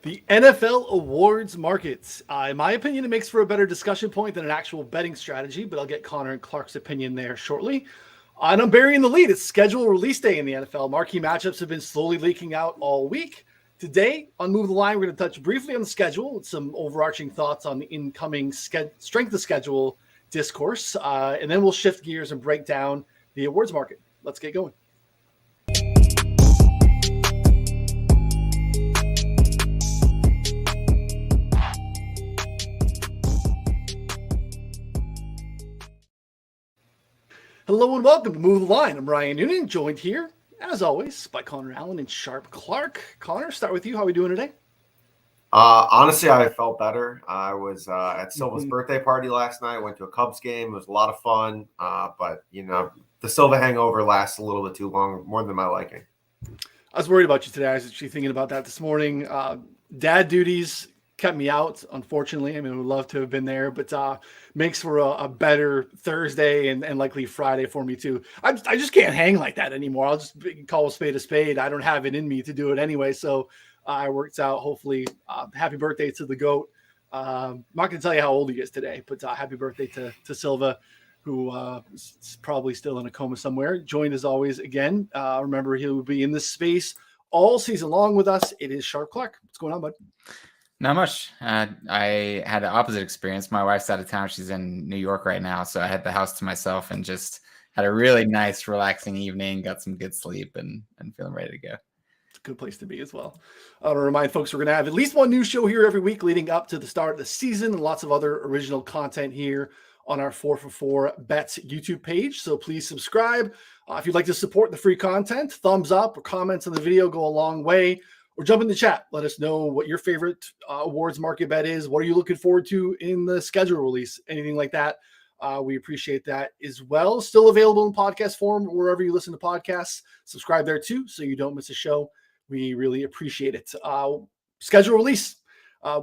The NFL awards market. In my opinion, it makes for a better discussion point than an actual betting strategy, but I'll get Connor and Clark's opinion there shortly. And I'm burying the lead. It's schedule release day in the NFL. Marquee matchups have been slowly leaking out all week. Today, on Move the Line, we're going to touch briefly on the schedule with some overarching thoughts on the incoming strength of schedule discourse. And then we'll shift gears and break down the awards market. Let's get going. Hello and welcome to Move the Line. I'm Ryan Noonan, joined here, as always, by Connor Allen and Sharp Clark. Connor, start with you. How are we doing today? Honestly, I felt better. I was at Silva's birthday party last night. I went to a Cubs game. It was a lot of fun. But, the Silva hangover lasts a little bit too long, more than my liking. I was worried about you today. I was actually thinking about that this morning. Dad duties kept me out, unfortunately. I mean, I would love to have been there, but makes for a better Thursday and likely Friday for me too. I just can't hang like that anymore. I'll just call a spade a spade. I don't have it in me to do it anyway. So it works out. Hopefully, happy birthday to the GOAT. I'm not going to tell you how old he is today, but happy birthday to Silva, who is probably still in a coma somewhere. Joined as always again. Remember, he will be in this space all season long with us. It is Sharp Clark. What's going on, bud? Not much. I had the opposite experience. My wife's out of town. She's in New York right now. So I had the house to myself and just had a really nice, relaxing evening, got some good sleep and feeling ready to go. It's a good place to be as well. I want to remind folks we're going to have at least one new show here every week leading up to the start of the season and lots of other original content here on our 4for4 Bets YouTube page. So please subscribe. If you'd like to support the free content, thumbs up or comments on the video go a long way. Or jump in the chat. Let us know what your favorite awards market bet is. What are you looking forward to in the schedule release? Anything like that. We appreciate that as well. Still available in podcast form wherever you listen to podcasts. Subscribe there too so you don't miss a show. We really appreciate it. Schedule release.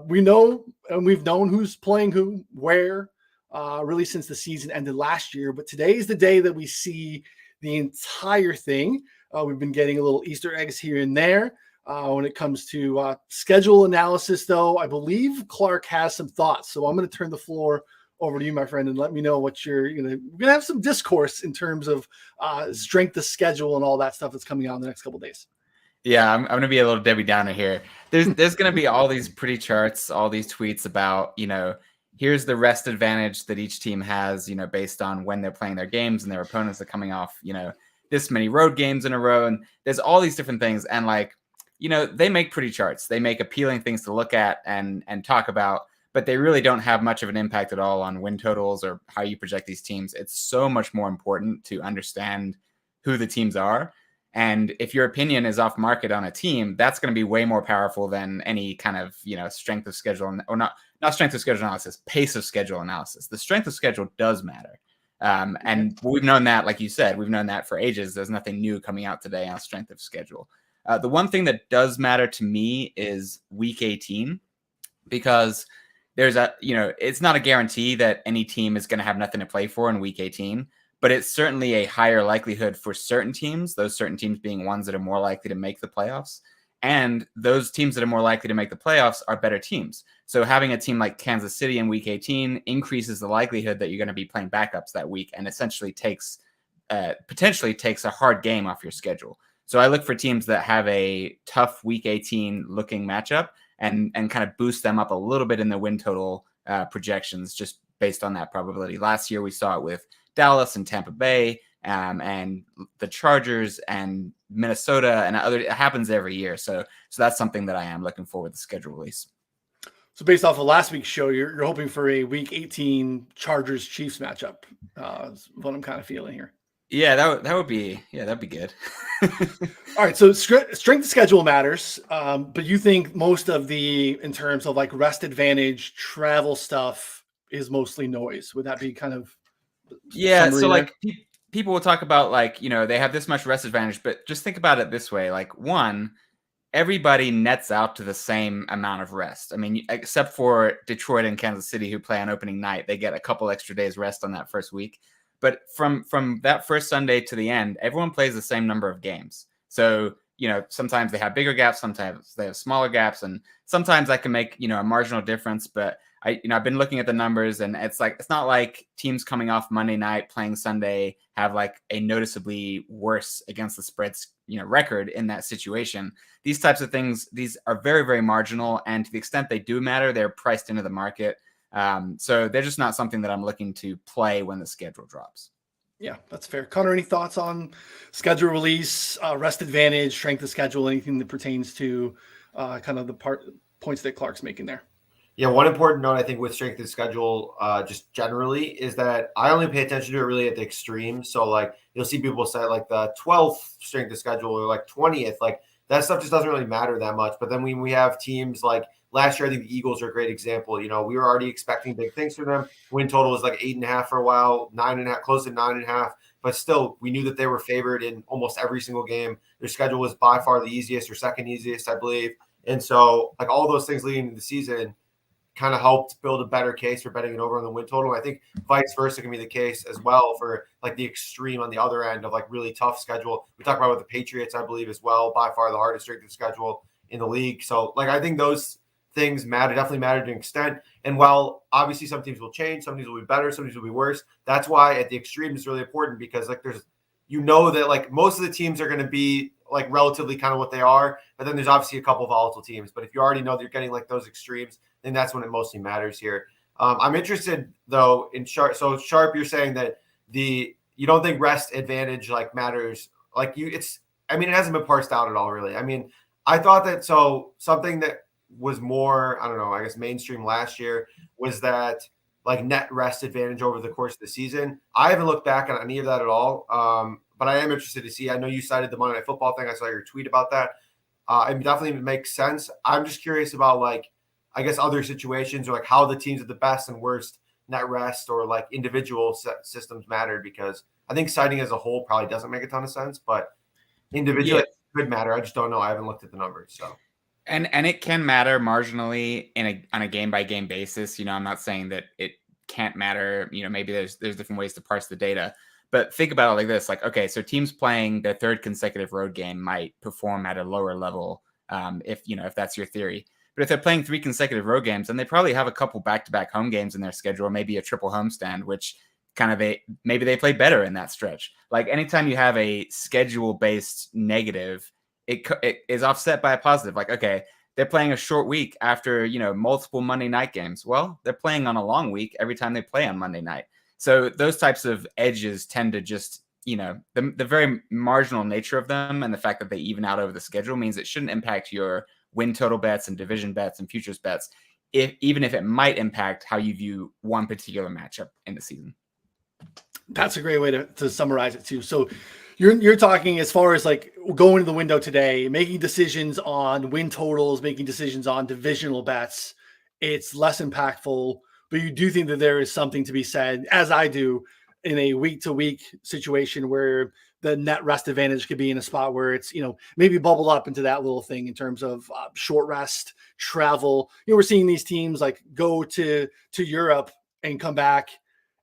We know and we've known who's playing who, where, really since the season ended last year. But today is the day that we see the entire thing. We've been getting a little Easter eggs here and there. When it comes to schedule analysis, though, I believe Clark has some thoughts. So I'm going to turn the floor over to you, my friend, and let me know what we're going to have some discourse in terms of strength of schedule and all that stuff that's coming out in the next couple of days. Yeah, I'm going to be a little Debbie Downer here. There's going to be all these pretty charts, all these tweets about, here's the rest advantage that each team has, based on when they're playing their games and their opponents are coming off, this many road games in a row. And there's all these different things. And they make pretty charts. They make appealing things to look at and talk about, but they really don't have much of an impact at all on win totals or how you project these teams. It's so much more important to understand who the teams are. And if your opinion is off market on a team, that's going to be way more powerful than any kind of, strength of schedule or not strength of schedule analysis, pace of schedule analysis. The strength of schedule does matter. And we've known that, like you said, we've known that for ages. There's nothing new coming out today on strength of schedule. The one thing that does matter to me is week 18, because there's it's not a guarantee that any team is going to have nothing to play for in week 18, but it's certainly a higher likelihood for certain teams, those certain teams being ones that are more likely to make the playoffs. And those teams that are more likely to make the playoffs are better teams. So having a team like Kansas City in week 18 increases the likelihood that you're going to be playing backups that week and essentially potentially takes a hard game off your schedule. So I look for teams that have a tough week 18 looking matchup and kind of boost them up a little bit in the win total projections just based on that probability. Last year we saw it with Dallas and Tampa Bay and the Chargers and Minnesota and other. It happens every year. So that's something that I am looking for with the schedule release. So based off of last week's show, you're hoping for a week 18 Chargers Chiefs matchup. Is what I'm kind of feeling here. Yeah, that would be good. All right, so strength of schedule matters, but you think most of in terms of like rest advantage, travel stuff is mostly noise. Would that be kind of? Yeah, so like people will talk about they have this much rest advantage, but just think about it this way: everybody nets out to the same amount of rest. I mean, except for Detroit and Kansas City, who play on opening night, they get a couple extra days rest on that first week. But from that first Sunday to the end, everyone plays the same number of games. So sometimes they have bigger gaps, sometimes they have smaller gaps, and sometimes that can make, a marginal difference. But I've been looking at the numbers, and it's not like teams coming off Monday night playing Sunday have like a noticeably worse against the spreads, record in that situation. These types of things, these are very, very marginal. And to the extent they do matter, they're priced into the market. So they're just not something that I'm looking to play when the schedule drops. Yeah, that's fair. Connor, any thoughts on schedule release, rest advantage, strength of schedule, anything that pertains to kind of the points that Clark's making there? Yeah, one important note I think with strength of schedule, just generally, is that I only pay attention to it really at the extremes. So like you'll see people say like the 12th strength of schedule or like 20th, like that stuff just doesn't really matter that much. But then when we have teams like last year, I think the Eagles are a great example. We were already expecting big things from them. Win total was like 8.5 for a while, 9.5, close to 9.5. But still, we knew that they were favored in almost every single game. Their schedule was by far the easiest or second easiest, I believe. And so like all those things leading into the season kind of helped build a better case for betting it over on the win total. I think vice versa can be the case as well for like the extreme on the other end of like really tough schedule. We talked about with the Patriots, I believe, as well, by far the hardest strength of schedule in the league. So like I think those things definitely matter to an extent. And while obviously some teams will change, some teams will be better, some teams will be worse. That's why at the extreme is really important, because like there's that like most of the teams are going to be like relatively kind of what they are, but then there's obviously a couple of volatile teams. But if you already know that you're getting like those extremes, then that's when it mostly matters here. I'm interested though in Sharp. So Sharp, you're saying that you don't think rest advantage like matters. Like it hasn't been parsed out at all really. I mean, I thought that something that was more, I don't know, I guess mainstream last year was that like net rest advantage over the course of the season. I haven't looked back on any of that at all. But I am interested to see. I know you cited the Monday Night Football thing. I saw your tweet about that. It definitely makes sense. I'm just curious about like, I guess other situations or like how the teams at the best and worst net rest or like individual systems mattered, because I think citing as a whole probably doesn't make a ton of sense, but individually it could matter. I just don't know. I haven't looked at the numbers. So. And it can matter marginally on a game by game basis. I'm not saying that it can't matter. Maybe there's different ways to parse the data. But think about it like this, like, okay, so teams playing their third consecutive road game might perform at a lower level if that's your theory. But if they're playing 3 consecutive road games, then they probably have a couple back-to-back home games in their schedule, maybe a triple homestand, which maybe they play better in that stretch. Like anytime you have a schedule-based negative, it is offset by a positive. Like, okay, they're playing a short week after, multiple Monday night games. Well, they're playing on a long week every time they play on Monday night. So those types of edges tend to just, the very marginal nature of them and the fact that they even out over the schedule means it shouldn't impact your win total bets and division bets and futures bets, even if it might impact how you view one particular matchup in the season. That's a great way to summarize it too. So you're talking as far as like going to the window today, making decisions on win totals, making decisions on divisional bets. It's less impactful, but you do think that there is something to be said, as I do, in a week-to-week situation where the net rest advantage could be in a spot where it's, maybe bubble up into that little thing in terms of short rest, travel. We're seeing these teams like go to Europe and come back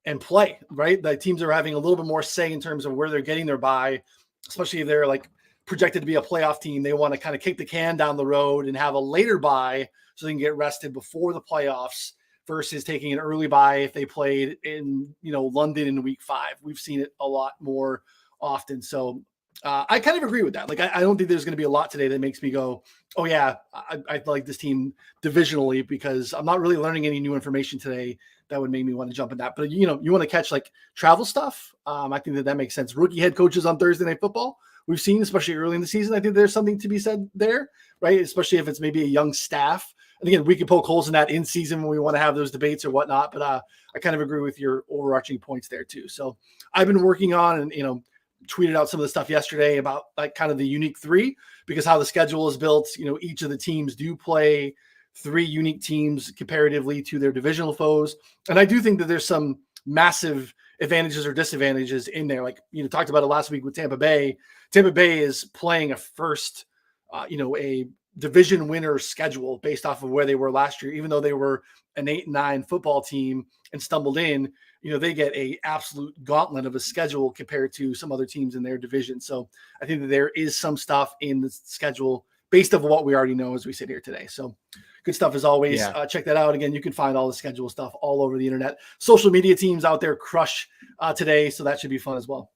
and play, right? The teams are having a little bit more say in terms of where they're getting their bye, especially if they're like projected to be a playoff team. They want to kind of kick the can down the road and have a later bye so they can get rested before the playoffs versus taking an early bye if they played in, London in week 5. We've seen it a lot more often. So I kind of agree with that. Like, I don't think there's going to be a lot today that makes me go, oh yeah, I like this team divisionally, because I'm not really learning any new information today that would make me want to jump in that. But, you want to catch like travel stuff. I think that makes sense. Rookie head coaches on Thursday Night Football. We've seen, especially early in the season, I think there's something to be said there, right? Especially if it's maybe a young staff. And again, we can poke holes in that in season when we want to have those debates or whatnot. But I kind of agree with your overarching points there too. So I've been working on and, tweeted out some of the stuff yesterday about like kind of the unique 3, because how the schedule is built, each of the teams do play 3 unique teams comparatively to their divisional foes. And I do think that there's some massive advantages or disadvantages in there. Like, talked about it last week with Tampa Bay. Tampa Bay is playing a first, a division winner schedule based off of where they were last year, even though they were an 8-9 football team and stumbled in, they get a absolute gauntlet of a schedule compared to some other teams in their division. So I think that there is some stuff in the schedule based off of what we already know as we sit here today. So good stuff as always. Yeah. Check that out. Again, you can find all the schedule stuff all over the internet. Social media teams out there crush today, so that should be fun as well.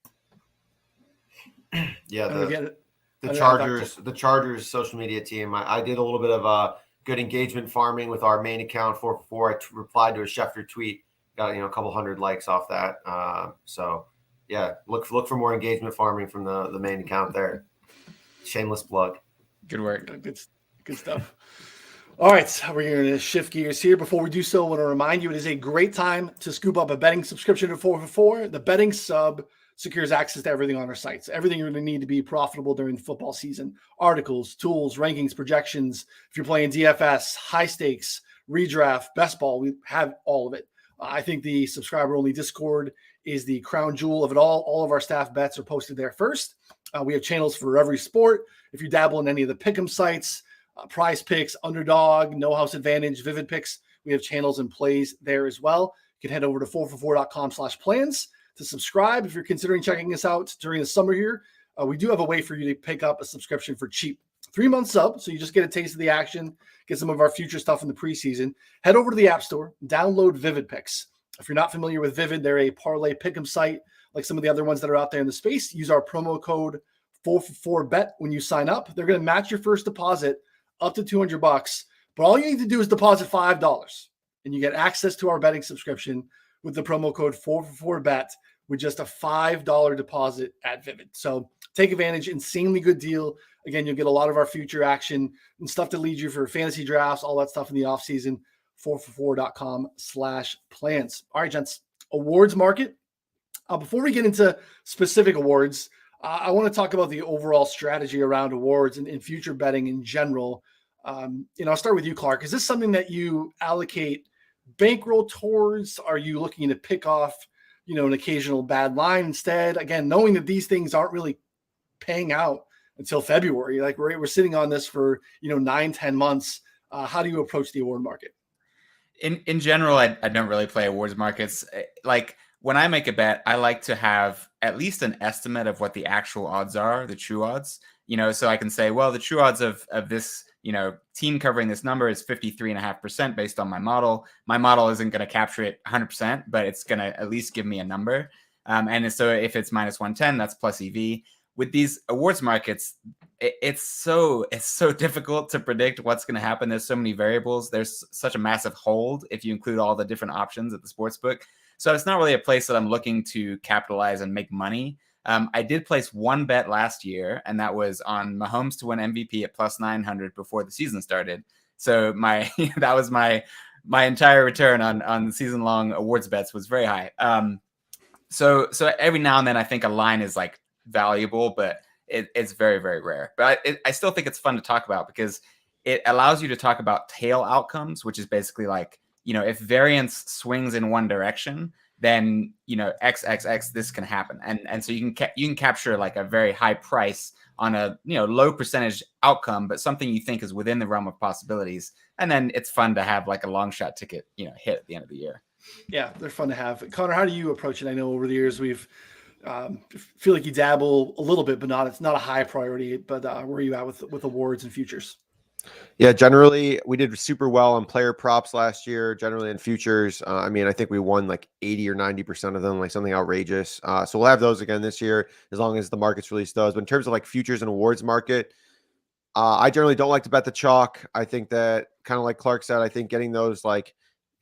Yeah, the Chargers social media team. I did a little bit of good engagement farming with our main account 444. I replied to a Schefter tweet, got a couple hundred likes off that. So yeah, look for more engagement farming from the main account there. Shameless plug. Good work. Good stuff. All right, we're going to shift gears here. Before we do so, I want to remind you it is a great time to scoop up a betting subscription to 444. The betting sub secures access to everything on our sites. Everything you're going to need to be profitable during the football season. Articles, tools, rankings, projections. If you're playing DFS, high stakes, redraft, best ball, we have all of it. I think the subscriber-only Discord is the crown jewel of it all. All of our staff bets are posted there first. We have channels for every sport. If you dabble in any of the pick'em sites, Prize Picks, Underdog, No House Advantage, Vivid Picks, we have channels and plays there as well. You can head over to 444.com/plans to subscribe. If you're considering checking us out during the summer here, we do have a way for you to pick up a subscription for cheap. 3-month sub, so you just get a taste of the action, get some of our future stuff in the preseason. Head over to the App Store, download Vivid Picks. If you're not familiar with Vivid, they're a parlay pick'em site like some of the other ones that are out there in the space. Use our promo code 444bet when you sign up. They're going to match your first deposit up to $200, but all you need to do is deposit $5 and you get access to our betting subscription with the promo code 444bet with just a $5 deposit at Vivid. So take advantage. Insanely good deal. Again, you'll get a lot of our future action and stuff to lead you for fantasy drafts, all that stuff in the off season. 444.com/plans. All right, gents, awards market. Before we get into specific awards, I want to talk about the overall strategy around awards and future betting in general. I'll start with you, Clark. Is this something that you allocate bankroll towards? Are you looking to pick off, an occasional bad line instead? Again, knowing that these things aren't really paying out until February, like we're sitting on this for 9-10 months. How do you approach the award market? In general, I don't really play awards markets. Like when I make a bet, I like to have at least an estimate of what the actual odds are, the true odds, so I can say, well, the true odds of this, team covering this number is 53.5% based on my model. My model isn't going to capture it 100%, but it's going to at least give me a number. And so if it's -110, that's plus EV. With these awards markets, it's so difficult to predict what's going to happen. There's so many variables. There's such a massive hold if you include all the different options at the sportsbook. So it's not really a place that I'm looking to capitalize and make money. I did place one bet last year, and that was on Mahomes to win MVP at +900 before the season started. So that was my entire return on the season-long awards bets was very high. So every now and then I think a line is like valuable, but it's very, very rare. But I still think it's fun to talk about because it allows you to talk about tail outcomes, which is basically like, if variance swings in one direction, then, XXX, this can happen. And so you can capture like a very high price on a, low percentage outcome, but something you think is within the realm of possibilities. And then it's fun to have like a long shot ticket, hit at the end of the year. Yeah, they're fun to have. Connor, how do you approach it? I know over the years we've feel like you dabble a little bit, but it's not a high priority. But where are you at with awards and futures? Yeah, generally we did super well on player props last year. Generally in futures, I think we won like 80 or 90% of them, like something outrageous. So we'll have those again this year as long as the markets release those. But in terms of like futures and awards market, I generally don't like to bet the chalk. I think that kind of like Clark said, I think getting those like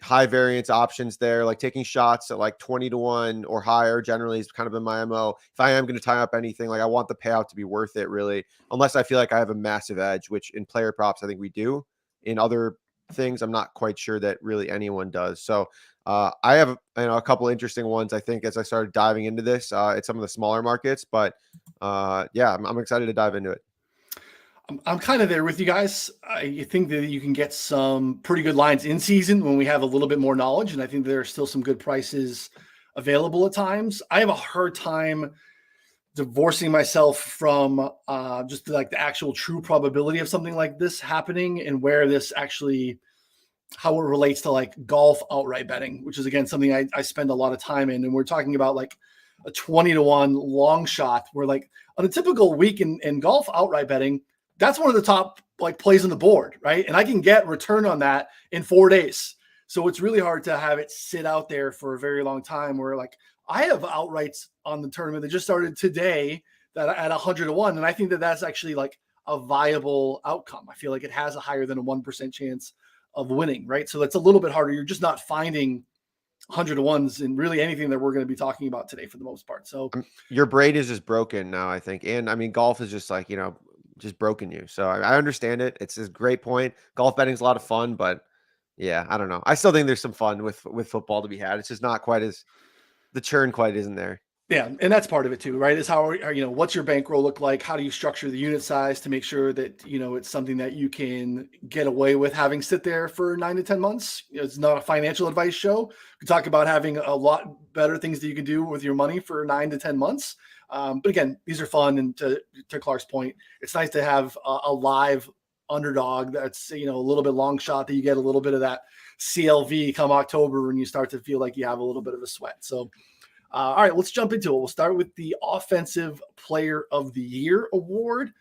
high variance options there, like taking shots at like 20-1 or higher generally has kind of been my MO. If I am going to tie up anything, like I want the payout to be worth it really, unless I feel like I have a massive edge, which in player props, I think we do. In other things, I'm not quite sure that really anyone does. So I have a couple of interesting ones, I think, as I started diving into this at some of the smaller markets, but yeah, I'm excited to dive into it. I'm kind of there with you guys. I think that you can get some pretty good lines in season when we have a little bit more knowledge. And I think there are still some good prices available at times. I have a hard time divorcing myself from just like the actual true probability of something like this happening and where this actually, how it relates to like golf outright betting, which is again something I spend a lot of time in. And we're talking about like a 20-1 long shot where like on a typical week in golf outright betting, that's one of the top like plays on the board, right? And I can get return on that in 4 days. So it's really hard to have it sit out there for a very long time where like I have outrights on the tournament that just started today that at 100-1. And I think that that's actually like a viable outcome. I feel like it has a higher than a 1% chance of winning, right? So that's a little bit harder. You're just not finding 100-1s in really anything that we're going to be talking about today for the most part. So your brain is just broken now, I think. And I mean, golf is just like, just broken you. So I understand it. It's a great point. Golf betting is a lot of fun, but yeah, I don't know. I still think there's some fun with football to be had. It's just not quite as the churn quite isn't there. yeah, and that's part of it too, right? Is how what's your bankroll look like? How do you structure the unit size to make sure that it's something that you can get away with having sit there for 9 to 10 months? It's not a financial advice show. We talk about having a lot better things that you can do with your money for 9 to 10 months. But again, these are fun, and to Clark's point, it's nice to have a live underdog that's a little bit long shot that you get a little bit of that CLV come October when you start to feel like you have a little bit of a sweat. So. All right, let's jump into it. We'll start with the Offensive Player of the Year award.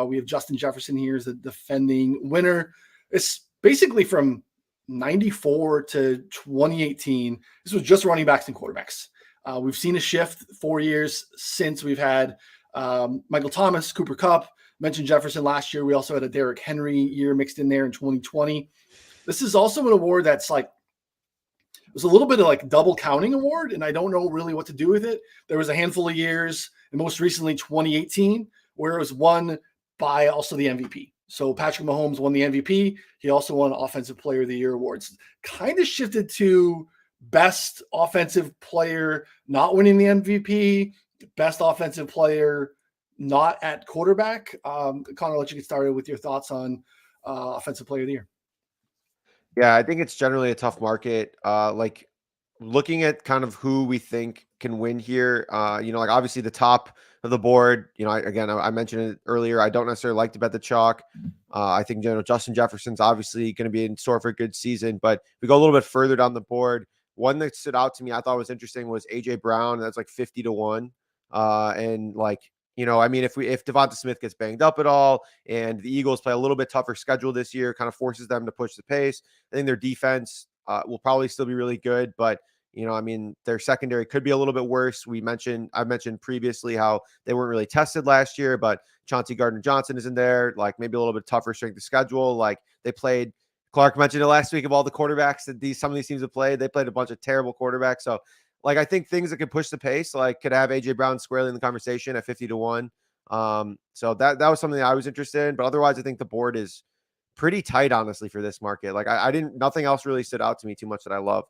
We have Justin Jefferson here as the defending winner. It's basically from 94 to 2018. This was just running backs and quarterbacks. We've seen a shift 4 years since we've had Michael Thomas, Cooper Kupp, mentioned Jefferson last year. We also had a Derrick Henry year mixed in there in 2020. This is also an award that's like, it was a little bit of like double counting award, and I don't know really what to do with it. There was a handful of years, and most recently 2018, where it was won by also the MVP. So Patrick Mahomes won the MVP. He also won Offensive Player of the Year awards. Kind of shifted to best offensive player not winning the MVP, best offensive player not at quarterback. Connor, I'll let you get started with your thoughts on Offensive Player of the Year. Yeah, I think it's generally a tough market. Like looking at kind of who we think can win here, like obviously the top of the board, I mentioned it earlier. I don't necessarily like to bet the chalk. I think, Justin Jefferson's obviously going to be in store for a good season, but if we go a little bit further down the board, one that stood out to me, I thought was interesting was AJ Brown. That's like 50-1. And like, if Devonta Smith gets banged up at all and the Eagles play a little bit tougher schedule this year, kind of forces them to push the pace. I think their defense will probably still be really good, but their secondary could be a little bit worse. I mentioned previously how they weren't really tested last year, but Chauncey Gardner-Johnson is in there, like maybe a little bit tougher strength of schedule. Like they played, Clark mentioned it last week, of all the quarterbacks that some of these teams have played, they played a bunch of terrible quarterbacks. So like, I think things that could push the pace, like could have AJ Brown squarely in the conversation at 50-1. So that was something that I was interested in, but otherwise I think the board is pretty tight, honestly, for this market. Like nothing else really stood out to me too much that I loved.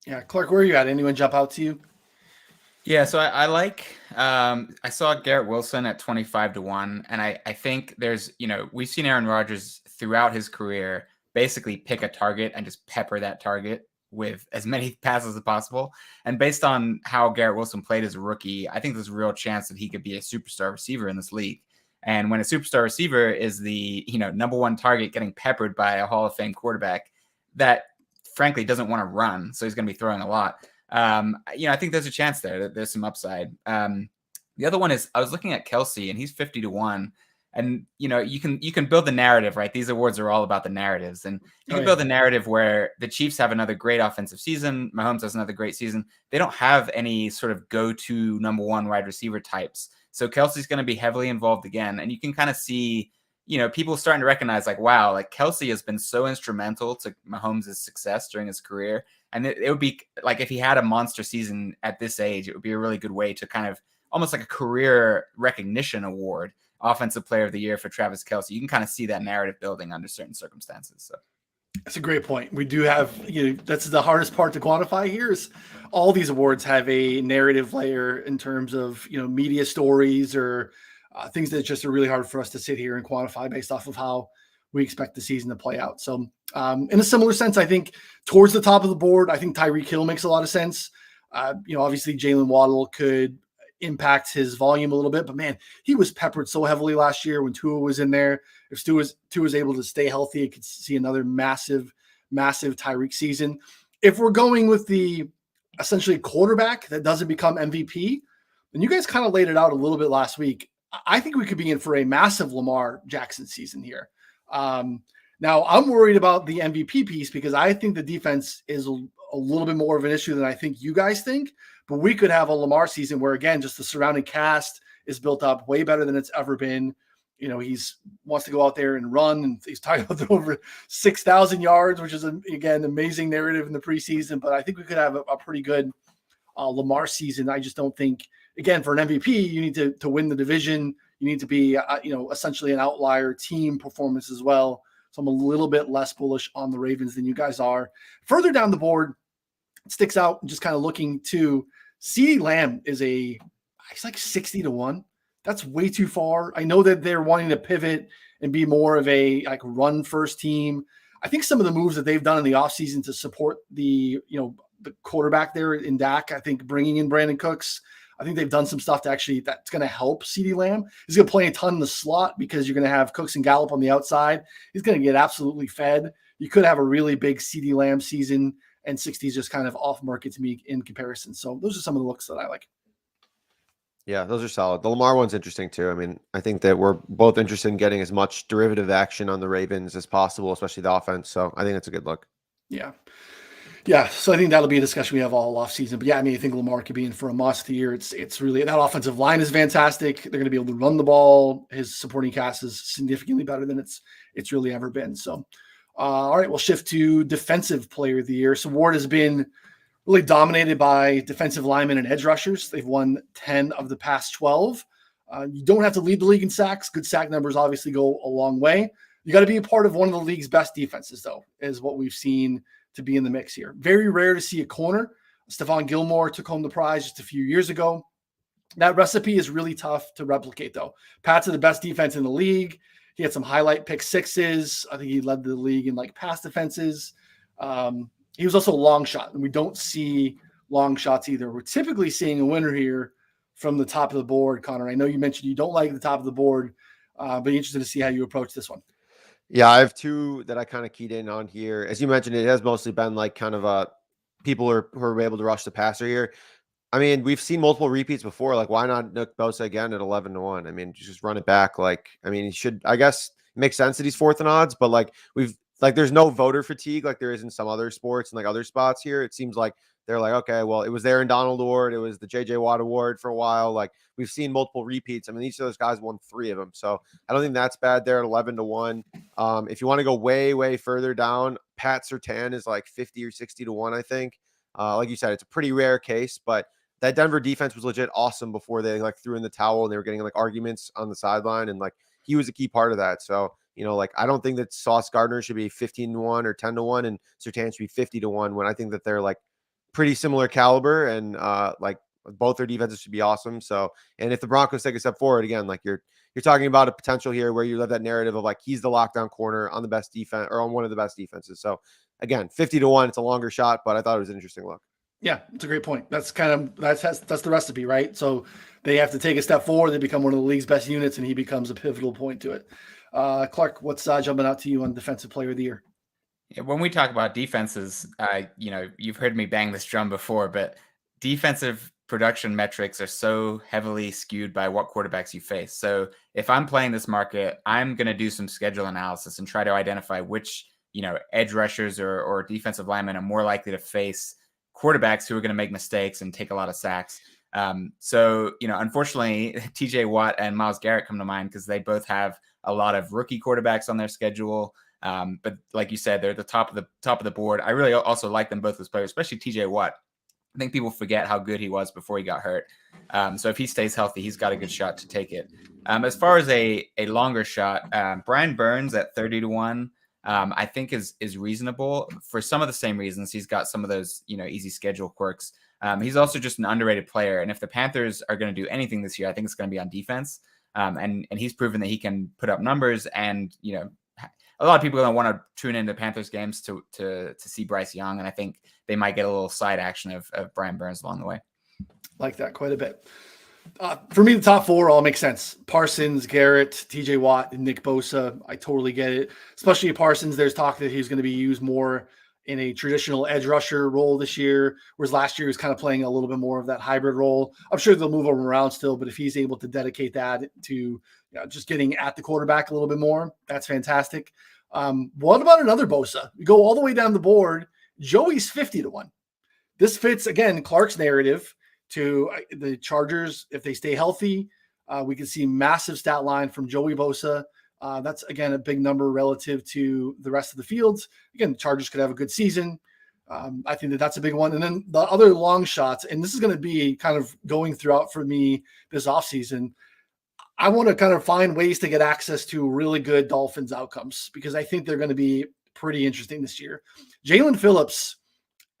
Yeah. Clark, where are you at? Anyone jump out to you? Yeah. So I like, I saw Garrett Wilson at 25-1. And I think there's, we've seen Aaron Rodgers throughout his career basically pick a target and just pepper that target with as many passes as possible. And based on how Garrett Wilson played as a rookie, I think there's a real chance that he could be a superstar receiver in this league. And when a superstar receiver is the, number one target getting peppered by a Hall of Fame quarterback that frankly doesn't want to run, so he's going to be throwing a lot. I think there's a chance there. There's some upside. The other one is I was looking at Kelsey, and he's 50-1. And, you can build the narrative, right? These awards are all about the narratives, and you can build the narrative where the Chiefs have another great offensive season. Mahomes has another great season. They don't have any sort of go-to number one wide receiver types. So Kelsey's going to be heavily involved again. And you can kind of see, people starting to recognize like, wow, like Kelsey has been so instrumental to Mahomes' success during his career. And it would be like, if he had a monster season at this age, it would be a really good way to kind of almost like a career recognition award. Offensive Player of the Year for Travis Kelce. You can kind of see that narrative building under certain circumstances. So that's a great point. We do have, that's the hardest part to quantify here is all these awards have a narrative layer in terms of, media stories or things that just are really hard for us to sit here and quantify based off of how we expect the season to play out. So in a similar sense, I think towards the top of the board, I think Tyreek Hill makes a lot of sense. Obviously Jalen Waddle could impact his volume a little bit. But man, he was peppered so heavily last year when Tua was in there. If Tua was able to stay healthy, you could see another massive Tyreek season. If we're going with the essentially quarterback that doesn't become MVP, then you guys kind of laid it out a little bit last week. I think we could be in for a massive Lamar Jackson season here. Now, I'm worried about the MVP piece because I think the defense is a little bit more of an issue than I think you guys think. But we could have a Lamar season where, again, just the surrounding cast is built up way better than it's ever been. You know, wants to go out there and run, and he's talking about over 6,000 yards, which is, again, amazing narrative in the preseason. But I think we could have a pretty good Lamar season. I just don't think, again, for an MVP, you need to win the division. You need to be, essentially an outlier team performance as well. So I'm a little bit less bullish on the Ravens than you guys are. Further down the board, it sticks out just kind of looking to CeeDee Lamb is he's like 60-1. That's way too far. I know that they're wanting to pivot and be more of a like run first team. I think some of the moves that they've done in the offseason to support the quarterback there in Dak, I think bringing in Brandon Cooks, I think they've done some stuff that's going to help CeeDee Lamb. He's going to play a ton in the slot because you're going to have Cooks and Gallup on the outside. He's going to get absolutely fed. You could have a really big CeeDee Lamb season, and 60 is just kind of off market to me in comparison. So those are some of the looks that I like. Yeah, those are solid. The Lamar one's interesting too. I mean, I think that we're both interested in getting as much derivative action on the Ravens as possible, especially the offense. So I think that's a good look. Yeah. Yeah, so I think that'll be a discussion we have all off season. But yeah, I mean, I think Lamar could be in for a must here. It's really, that offensive line is fantastic. They're going to be able to run the ball. His supporting cast is significantly better than it's really ever been. So, all right, we'll shift to defensive player of the year. So Ward has been really dominated by defensive linemen and edge rushers. They've won 10 of the past 12. You don't have to lead the league in sacks. Good sack numbers obviously go a long way. You got to be a part of one of the league's best defenses, though, is what we've seen to be in the mix here. Very rare to see a corner. Stephon Gilmore took home the prize just a few years ago. That recipe is really tough to replicate, though. Pats are the best defense in the league. He had some highlight pick sixes. I think he led the league in like pass defenses. He was also a long shot, and we don't see long shots either. We're typically seeing a winner here from the top of the board, Connor. I know you mentioned you don't like the top of the board, but interested to see how you approach this one. Yeah, I have two that I kind of keyed in on here. As you mentioned, it has mostly been like kind of people who are able to rush the passer here. I mean, we've seen multiple repeats before. Like, why not Nick Bosa again at 11-1? I mean, just run it back. Like, I mean, he should. I guess it makes sense that he's fourth in odds, but like there's no voter fatigue like there is in some other sports and like other spots here. It seems like they're like, okay, well, it was there in Donald Ward. It was the JJ Watt Award for a while. Like, we've seen multiple repeats. I mean, each of those guys won 3 of them. So I don't think that's bad there at 11-1. If you want to go way, way further down, Pat Surtain is like 50 or 60-1, I think. Like you said, it's a pretty rare case, but that Denver defense was legit awesome before they like threw in the towel and they were getting like arguments on the sideline. And like, he was a key part of that. So, like, I don't think that Sauce Gardner should be 15-1 or 10-1 and Surtain should be 50-1 when I think that they're like pretty similar caliber and like both their defenses should be awesome. So, and if the Broncos take a step forward again, like you're talking about a potential here where you have that narrative of like, he's the lockdown corner on the best defense or on one of the best defenses. So again, 50-1, it's a longer shot, but I thought it was an interesting look. Yeah, it's a great point. That's the recipe, right? So they have to take a step forward. They become one of the league's best units and he becomes a pivotal point to it. Clark, what's jumping out to you on defensive player of the year? Yeah, when we talk about defenses, you've heard me bang this drum before, but defensive production metrics are so heavily skewed by what quarterbacks you face. So if I'm playing this market, I'm going to do some schedule analysis and try to identify which, edge rushers or defensive linemen are more likely to face quarterbacks who are going to make mistakes and take a lot of sacks. So, unfortunately, TJ Watt and Myles Garrett come to mind because they both have a lot of rookie quarterbacks on their schedule. But like you said, they're at the top of the board. I really also like them both as players, especially TJ Watt. I think people forget how good he was before he got hurt. So if he stays healthy, he's got a good shot to take it. As far as a longer shot, Brian Burns at 30-1, I think is reasonable for some of the same reasons. He's got some of those, easy schedule quirks. He's also just an underrated player. And if the Panthers are going to do anything this year, I think it's going to be on defense. And he's proven that he can put up numbers and, a lot of people are going to want to tune into Panthers games to see Bryce Young. And I think they might get a little side action of Brian Burns along the way. Like that quite a bit. For me, the top four all make sense. Parsons, Garrett, TJ Watt, and Nick Bosa. I totally get it. Especially Parsons, there's talk that he's going to be used more in a traditional edge rusher role this year, whereas last year he was kind of playing a little bit more of that hybrid role. I'm sure they'll move him around still, but if he's able to dedicate that to just getting at the quarterback a little bit more, that's fantastic. What about another Bosa? You go all the way down the board. Joey's 50-1. This fits, again, Clark's narrative to the Chargers. If they stay healthy, we can see massive stat line from Joey Bosa. That's, again, a big number relative to the rest of the fields. Again, the Chargers could have a good season. I think that's a big one. And then the other long shots, and this is going to be kind of going throughout for me this offseason. I want to kind of find ways to get access to really good Dolphins outcomes because I think they're going to be pretty interesting this year. Jalen Phillips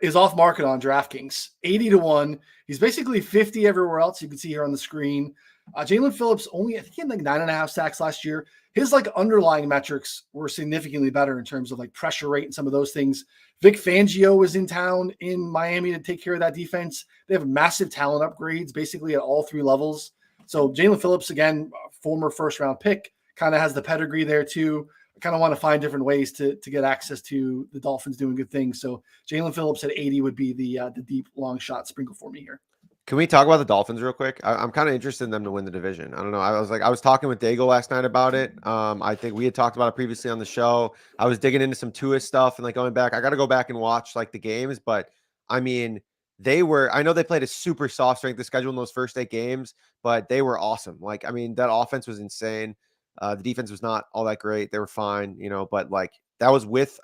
is off market on DraftKings, 80-1. He's basically 50 everywhere else. You can see here on the screen. Jalen Phillips I think he had like 9.5 sacks last year. His like underlying metrics were significantly better in terms of like pressure rate and some of those things. Vic Fangio is in town in Miami to take care of that defense. They have massive talent upgrades basically at all three levels. So Jalen Phillips, again, former first-round pick, kind of has the pedigree there too. I kind of want to find different ways to get access to the Dolphins doing good things. So Jalen Phillips at 80 would be the deep long shot sprinkle for me here. Can we talk about the Dolphins real quick? I'm kind of interested in them to win the division. I don't know. I was talking with Daigle last night about it. I think we had talked about it previously on the show. I was digging into some Tua stuff and like going back. I got to go back and watch like the games, but I mean, I know they played a super soft strength of schedule in those first 8 games, but they were awesome. Like, I mean, that offense was insane. The defense was not all that great. They were fine, but like that was with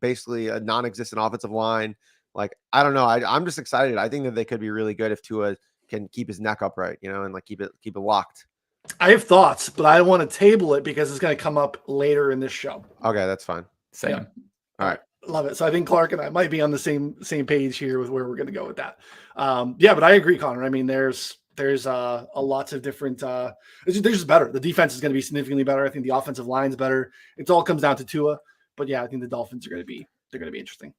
basically a non-existent offensive line. Like, I don't know. I'm just excited. I think that they could be really good if Tua can keep his neck upright, and like keep it locked. I have thoughts, but I want to table it because it's going to come up later in this show. Okay, that's fine. Same. Yeah. All right. Love it. So I think Clark and I might be on the same page here with where we're going to go with that. But I agree, Connor. I mean, there's a lots of different. They're just better. The defense is going to be significantly better. I think the offensive line's better. It all comes down to Tua, but yeah, I think the Dolphins are going to be interesting.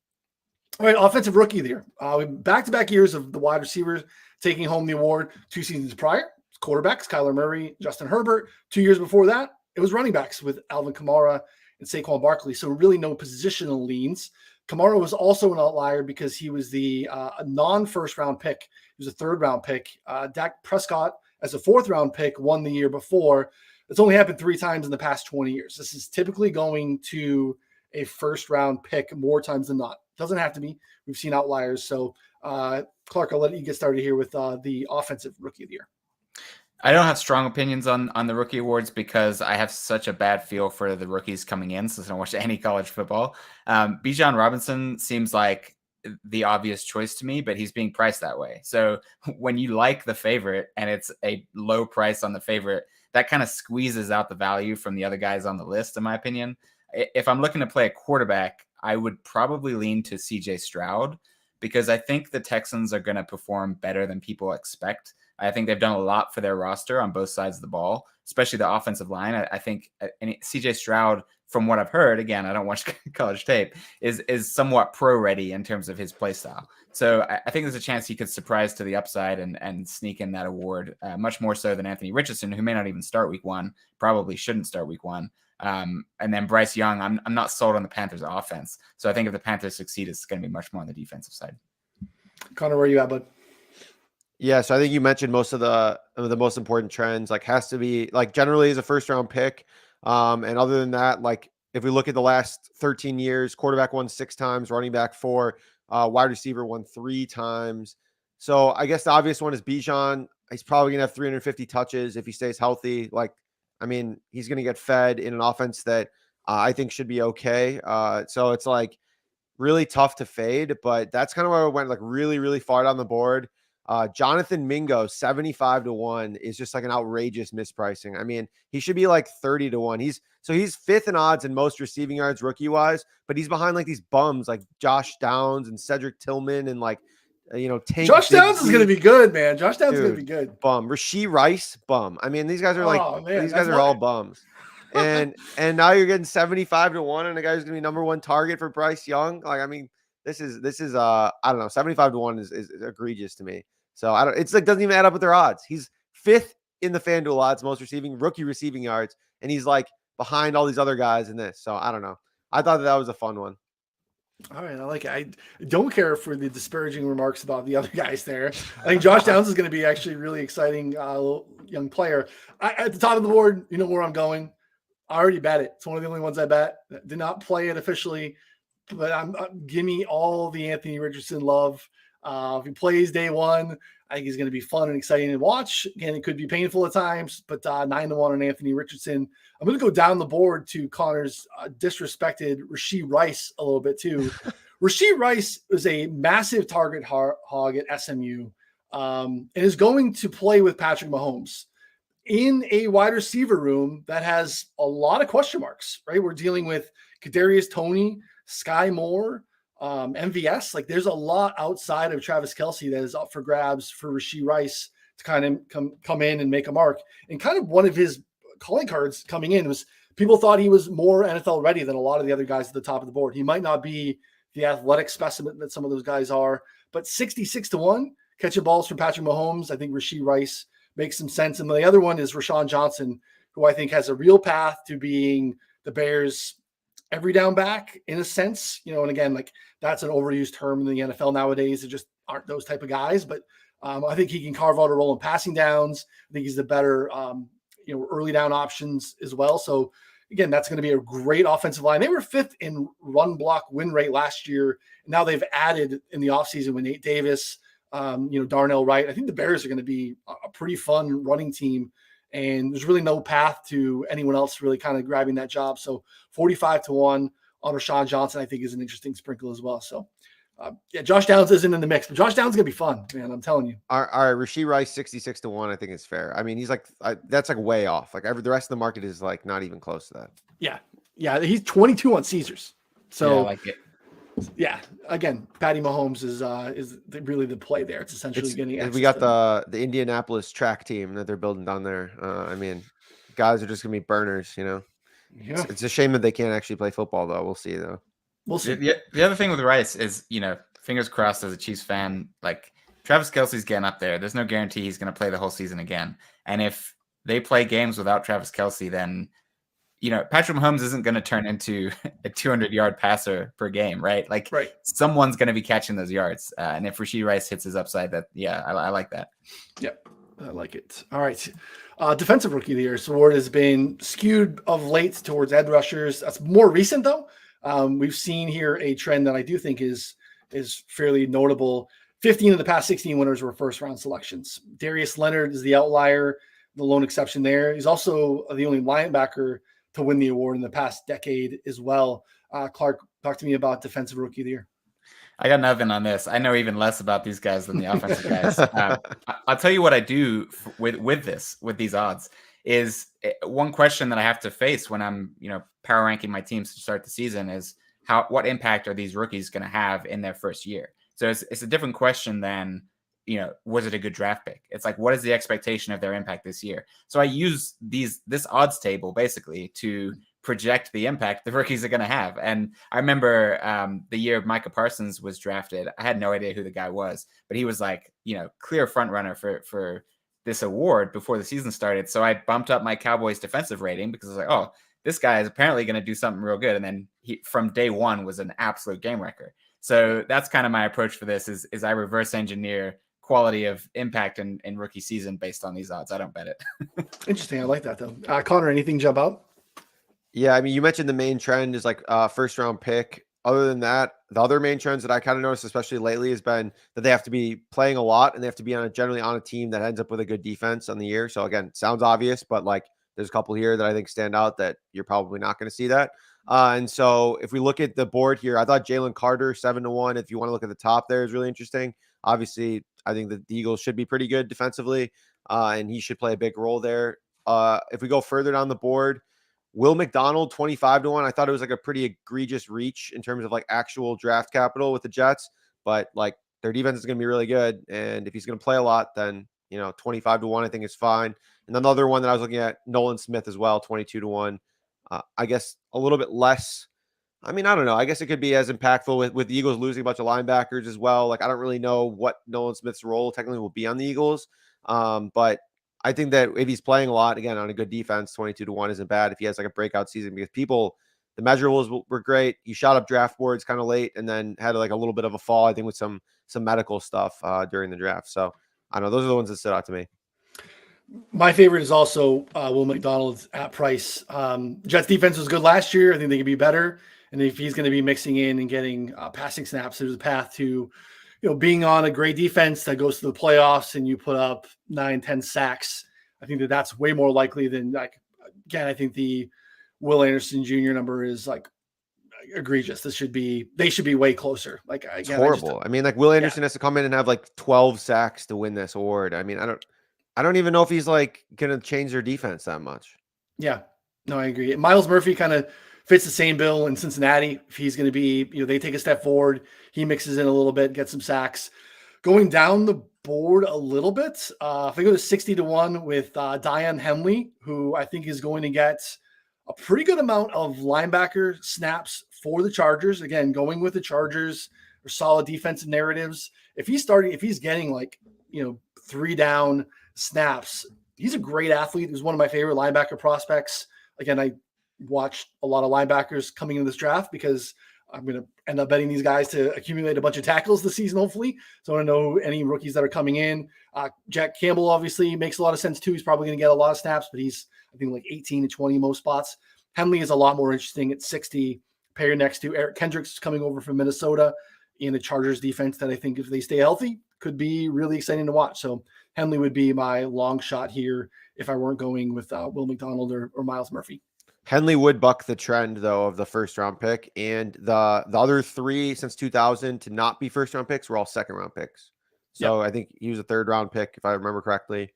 All right, offensive rookie of the year. Back-to-back years of the wide receivers taking home the award. 2 seasons prior, quarterbacks Kyler Murray, Justin Herbert. 2 years before that, it was running backs with Alvin Kamara and Saquon Barkley. So really no positional leans. Kamara was also an outlier because he was a non-first round pick. He was a 3rd round pick. Dak Prescott, as a 4th round pick, won the year before. It's only happened 3 times in the past 20 years. This is typically going to a 1st round pick more times than not. Doesn't have to be. We've seen outliers. So, Clark, I'll let you get started here with the offensive rookie of the year. I don't have strong opinions on the rookie awards because I have such a bad feel for the rookies coming in since I don't watch any college football. Bijan Robinson seems like the obvious choice to me, but he's being priced that way. So when you like the favorite and it's a low price on the favorite, that kind of squeezes out the value from the other guys on the list, in my opinion. If I'm looking to play a quarterback, I would probably lean to CJ Stroud because I think the Texans are going to perform better than people expect. I think they've done a lot for their roster on both sides of the ball, especially the offensive line. I think CJ Stroud, from what I've heard, again, I don't watch college tape, is somewhat pro-ready in terms of his play style. So I think there's a chance he could surprise to the upside and sneak in that award, much more so than Anthony Richardson, who may not even start week 1, probably shouldn't start week 1. And then Bryce Young, I'm not sold on the Panthers offense. So I think if the Panthers succeed, it's going to be much more on the defensive side. Connor, where are you at, bud? Yeah, so I think you mentioned most of the most important trends. Like, has to be like generally is a 1st round pick. And other than that, like if we look at the last 13 years, quarterback won 6 times, running back 4, wide receiver won 3 times. So I guess the obvious one is Bijan. He's probably gonna have 350 touches if he stays healthy. Like, I mean, he's gonna get fed in an offense that I think should be okay. So it's like really tough to fade, but that's kind of where I went like really, really far down the board. Jonathan Mingo, 75-1 is just like an outrageous mispricing. I mean, he should be like 30-1. He's 5th in odds in most receiving yards rookie wise, but he's behind like these bums like Josh Downs and Cedric Tillman and like, Tank. Josh Downs is going to be good, man. Josh Downs is going to be good. Bum. Rashee Rice, bum. I mean, these guys are these guys are all bums. And now you're getting 75-1 and a guy who's going to be number 1 target for Bryce Young. Like, I mean, this is I don't know, 75-1 is egregious to me. So it's like doesn't even add up with their odds. He's 5th in the FanDuel odds, most rookie receiving yards, and he's like behind all these other guys in this. So I don't know. I thought that was a fun one. All right, I like it. I don't care for the disparaging remarks about the other guys there. I think Josh Downs is going to be actually a really exciting young player. At the top of the board, you know where I'm going. I already bet it. It's one of the only ones I bet. Did not play it officially, but give me all the Anthony Richardson love. If he plays day one, I think he's going to be fun and exciting to watch. Again, it could be painful at times, but 9-1 on Anthony Richardson. I'm going to go down the board to Connor's disrespected Rashee Rice a little bit too. Rashee Rice is a massive target hog at SMU and is going to play with Patrick Mahomes in a wide receiver room that has a lot of question marks, right? We're dealing with Kadarius Toney, Sky Moore, MVS. Like there's a lot outside of Travis Kelce that is up for grabs for Rashee Rice to kind of come in and make a mark. And kind of one of his calling cards coming in was people thought he was more NFL ready than a lot of the other guys at the top of the board. He might not be the athletic specimen that some of those guys are, but 66-1 catching balls from Patrick Mahomes. I think Rashee Rice makes some sense. And the other one is Rashawn Johnson, who I think has a real path to being the Bears' every down back in a sense, and again, like that's an overused term in the NFL nowadays. It just aren't those type of guys, but I think he can carve out a role in passing downs. I think he's the better, early down options as well. So again, that's going to be a great offensive line. They were 5th in run block win rate last year. And now they've added in the offseason with Nate Davis, Darnell Wright. I think the Bears are going to be a pretty fun running team. And there's really no path to anyone else really kind of grabbing that job. So 45-1 on Rashawn Johnson, I think, is an interesting sprinkle as well. So, Josh Downs isn't in the mix, but Josh Downs is going to be fun, man. I'm telling you. All right, Rashee Rice, 66-1, I think is fair. I mean, he's like, that's like way off. Like the rest of the market is like not even close to that. Yeah. Yeah. He's 22 on Caesars. So, yeah, I like it. Yeah, again, Patty Mahomes is really the play there. It's essentially getting. We got the Indianapolis track team that they're building down there. I mean, guys are just gonna be burners, Yeah. It's a shame that they can't actually play football, though. We'll see, though. We'll see. The other thing with Rice is, fingers crossed as a Chiefs fan, like Travis Kelce's getting up there. There's no guarantee he's going to play the whole season again. And if they play games without Travis Kelce, then Patrick Mahomes isn't going to turn into a 200-yard passer per game, right? Like, right. Someone's going to be catching those yards. And if Rashee Rice hits his upside, I like that. Yep, I like it. All right. Defensive Rookie of the Year award has been skewed of late towards edge rushers. That's more recent, though. We've seen here a trend that I do think is fairly notable. 15 of the past 16 winners were first-round selections. Darius Leonard is the outlier, the lone exception there. He's also the only linebacker to win the award in the past decade as well. Clark, talk to me about Defensive Rookie of the Year. I got nothing on this. I know even less about these guys than the offensive guys. I'll tell you what I do with these odds is one question that I have to face when I'm, power ranking my teams to start the season is what impact are these rookies going to have in their first year? So it's a different question than, was it a good draft pick? It's like, what is the expectation of their impact this year? So I use this odds table basically to project the impact the rookies are going to have. And I remember the year Micah Parsons was drafted, I had no idea who the guy was, but he was like, clear front runner for this award before the season started. So I bumped up my Cowboys defensive rating because I was like, oh, this guy is apparently going to do something real good. And then he, from day one, was an absolute game wrecker. So that's kind of my approach for this is I reverse engineer quality of impact in rookie season based on these odds. I don't bet it. Interesting. I like that though. Connor, anything jump out? Yeah, I mean, you mentioned the main trend is like first round pick. Other than that, the other main trends that I kind of noticed, especially lately, has been that they have to be playing a lot and they have to be generally on a team that ends up with a good defense on the year. So again, sounds obvious, but like there's a couple here that I think stand out that you're probably not going to see that. And so if we look at the board here, I thought Jalen Carter 7-1. If you want to look at the top there, is really interesting. Obviously, I think the Eagles should be pretty good defensively, and he should play a big role there. If we go further down the board, Will McDonald 25-1. I thought it was like a pretty egregious reach in terms of like actual draft capital with the Jets, but like their defense is going to be really good. And if he's going to play a lot, then 25-1, I think is fine. And another one that I was looking at, Nolan Smith as well, 22-1. I guess a little bit less. I mean, I don't know. I guess it could be as impactful with the Eagles losing a bunch of linebackers as well. Like, I don't really know what Nolan Smith's role technically will be on the Eagles. But I think that if he's playing a lot, again, on a good defense, 22-1 isn't bad if he has like a breakout season, because the measurables were great. He shot up draft boards kind of late and then had like a little bit of a fall, I think, with some medical stuff during the draft. So I don't know. Those are the ones that stood out to me. My favorite is also Will McDonald at price. Jets defense was good last year. I think they could be better. And if he's going to be mixing in and getting passing snaps, there's a path to, being on a great defense that goes to the playoffs and you put up 9-10 sacks. I think that's way more likely than, like, again, I think the Will Anderson Jr. number is like egregious. They should be way closer. Like, again, it's horrible. I mean, like, Will Anderson has to come in and have like 12 sacks to win this award. I mean, I don't even know if he's like going to change their defense that much. Yeah, no, I agree. Miles Murphy kind of fits the same bill in Cincinnati. If he's going to be, they take a step forward, he mixes in a little bit, gets some sacks. Going down the board a little bit, if I go to 60-1 with Dion Henley, who I think is going to get a pretty good amount of linebacker snaps for the Chargers. Again, going with the Chargers or solid defensive narratives. If he's getting like, 3 down snaps, he's a great athlete. He's one of my favorite linebacker prospects. Again, I watched a lot of linebackers coming into this draft because I'm going to end up betting these guys to accumulate a bunch of tackles this season, hopefully. So I want to know any rookies that are coming in. Jack Campbell obviously makes a lot of sense too. He's probably going to get a lot of snaps, but he's, I think, like 18-20 most spots. Henley is a lot more interesting at 60. Pair next to Eric Kendricks coming over from Minnesota in the Chargers defense that I think, if they stay healthy, could be really exciting to watch. So Henley would be my long shot here if I weren't going with Will McDonald or Miles Murphy. Henley would buck the trend, though, of the first-round pick, and the other 3 since 2000 to not be first-round picks were all second-round picks. So I think he was a third-round pick, if I remember correctly.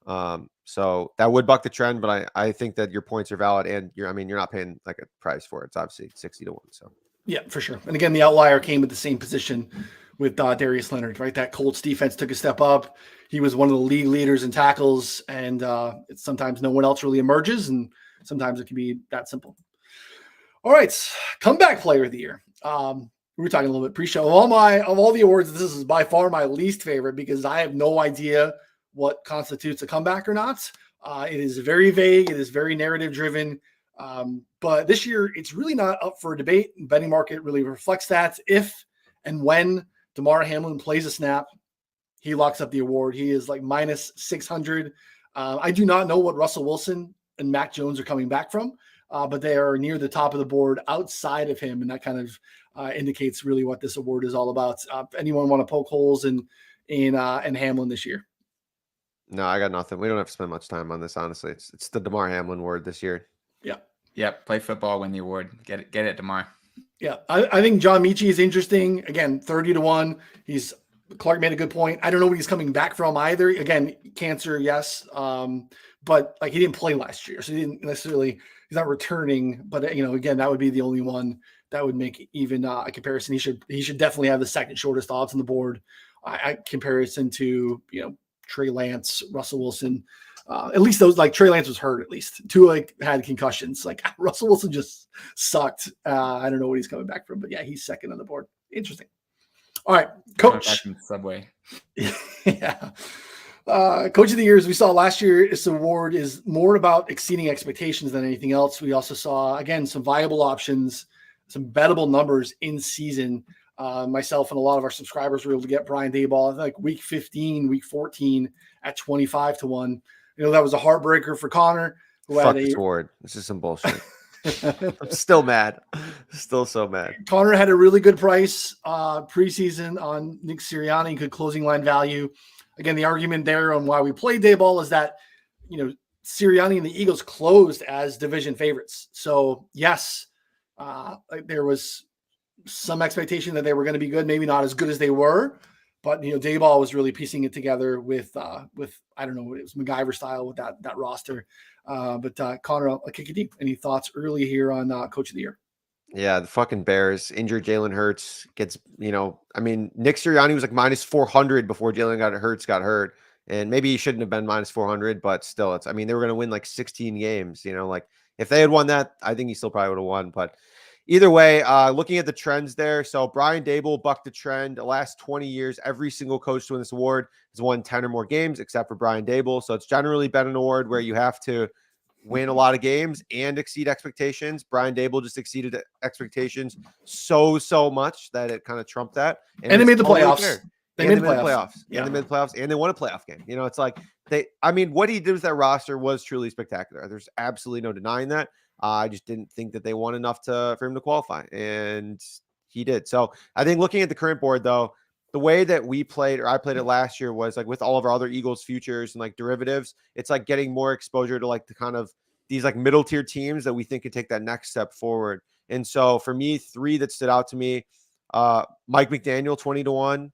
So that would buck the trend, but I think that your points are valid, and you're not paying like a price for it. It's obviously 60-1. So yeah, for sure. And again, the outlier came at the same position with Darius Leonard, right? That Colts defense took a step up. He was one of the league leaders in tackles, and it's sometimes no one else really emerges, and sometimes it can be that simple. All right, comeback player of the year. We were talking a little bit pre-show. Of all the awards, this is by far my least favorite because I have no idea what constitutes a comeback or not. It is very vague. It is very narrative driven. But this year, it's really not up for debate. The betting market really reflects that. If and when Damar Hamlin plays a snap, he locks up the award. He is like minus 600. I do not know what Russell Wilson and Mac Jones are coming back from, but they are near the top of the board outside of him. And that kind of indicates really what this award is all about. Anyone want to poke holes in Hamlin this year? no, I got nothing. We don't have to spend much time on this, honestly. It's the Damar Hamlin award this year. Yeah. Yep. Play football, win the award. Get it, Damar. Yeah. I think John Michie is interesting. Again, 30-1. Clark made a good point. I don't know what he's coming back from either. Again, cancer, yes. But like, he didn't play last year, so he's not returning. But again, that would be the only one that would make even a comparison. He should definitely have the second shortest odds on the board. I comparison to Trey Lance, Russell Wilson. At least those, like, Trey Lance was hurt. At least Tua had concussions. Like, Russell Wilson just sucked. I don't know what he's coming back from, but yeah, he's second on the board. Interesting. All right, coach. Back in the subway. Yeah. Coach of the year, as we saw last year, this award is more about exceeding expectations than anything else. We also saw, again, some viable options, some bettable numbers in season. Myself and a lot of our subscribers were able to get Brian Daboll, like week 15, week 14 at 25-1. That was a heartbreaker for Connor. Fuck this award. This is some bullshit. I'm still mad. Still so mad. Connor had a really good price preseason on Nick Sirianni, good closing line value. Again, the argument there on why we played Daboll is that, Sirianni and the Eagles closed as division favorites. So yes, there was some expectation that they were going to be good, maybe not as good as they were, but Daboll was really piecing it together with I don't know, it was MacGyver style with that roster. But Connor, I'll kick it deep. Any thoughts early here on Coach of the Year? Yeah, the fucking Bears injured Jalen Hurts gets, Nick Sirianni was like minus 400 before Jalen Hurts got hurt. And maybe he shouldn't have been minus 400, but still they were going to win like 16 games, like if they had won that, I think he still probably would have won. But either way, looking at the trends there. So Brian Dable bucked the trend. The last 20 years, every single coach to win this award has won 10 or more games, except for Brian Dable. So it's generally been an award where you have to win a lot of games and exceed expectations. Brian Dable just exceeded expectations so much that it kind of trumped that. And they made the playoffs. They made the playoffs. Yeah. And they made the playoffs, and they won a playoff game. You know, it's like what he did with that roster was truly spectacular. There's absolutely no denying that. I just didn't think that they won enough for him to qualify, and he did. So I think looking at the current board, though, the way that we played, or I played it last year, was like with all of our other Eagles futures and like derivatives, it's like getting more exposure to like the kind of these like middle tier teams that we think could take that next step forward. And so for me, 3 that stood out to me, Mike McDaniel 20-1,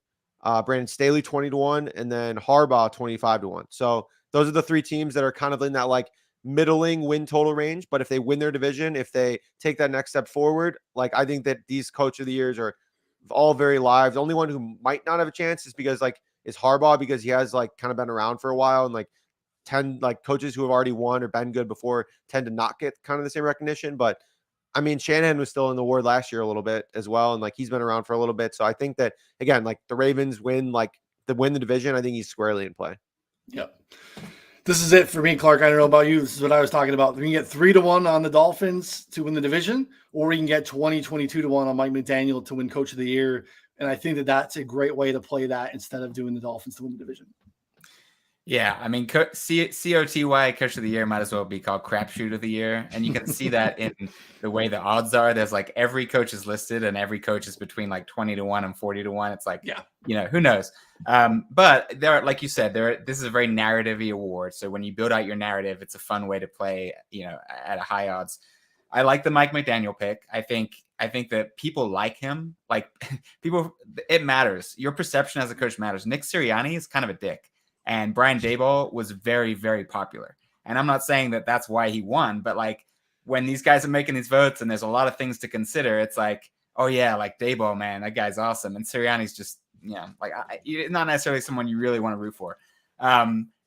Brandon Staley 20-1, and then Harbaugh 25-1. So those are the 3 teams that are kind of in that like middling win total range. But if they win their division, if they take that next step forward, like I think that these coach of the years are all very live. The only one who might not have a chance is Harbaugh, because he has like kind of been around for a while, and like 10 like coaches who have already won or been good before tend to not get kind of the same recognition. But I mean, Shanahan was still in the award last year a little bit as well, and like he's been around for a little bit. So I think that again, like the Ravens win the division, I think he's squarely in play. Yep. This is it for me, Clark. I don't know about you. This is what I was talking about. We can get 3-1 on the Dolphins to win the division, or we can get 22-1 on Mike McDaniel to win Coach of the Year. And I think that that's a great way to play that instead of doing the Dolphins to win the division. Yeah, I mean, COTY Coach of the Year might as well be called Crapshoot of the Year, and you can see that in the way the odds are. There's like every coach is listed, and every coach is between like 20-1 and 40-1. It's like, who knows? But there, like you said, this is a very narrative-y award. So when you build out your narrative, it's a fun way to play, at a high odds. I like the Mike McDaniel pick. I think that people like him. Like it matters. Your perception as a coach matters. Nick Sirianni is kind of a dick. And Brian Daboll was very, very popular. And I'm not saying that that's why he won, but like when these guys are making these votes and there's a lot of things to consider, it's like, oh yeah, like Daboll, man, that guy's awesome. And Sirianni's just, not necessarily someone you really want to root for.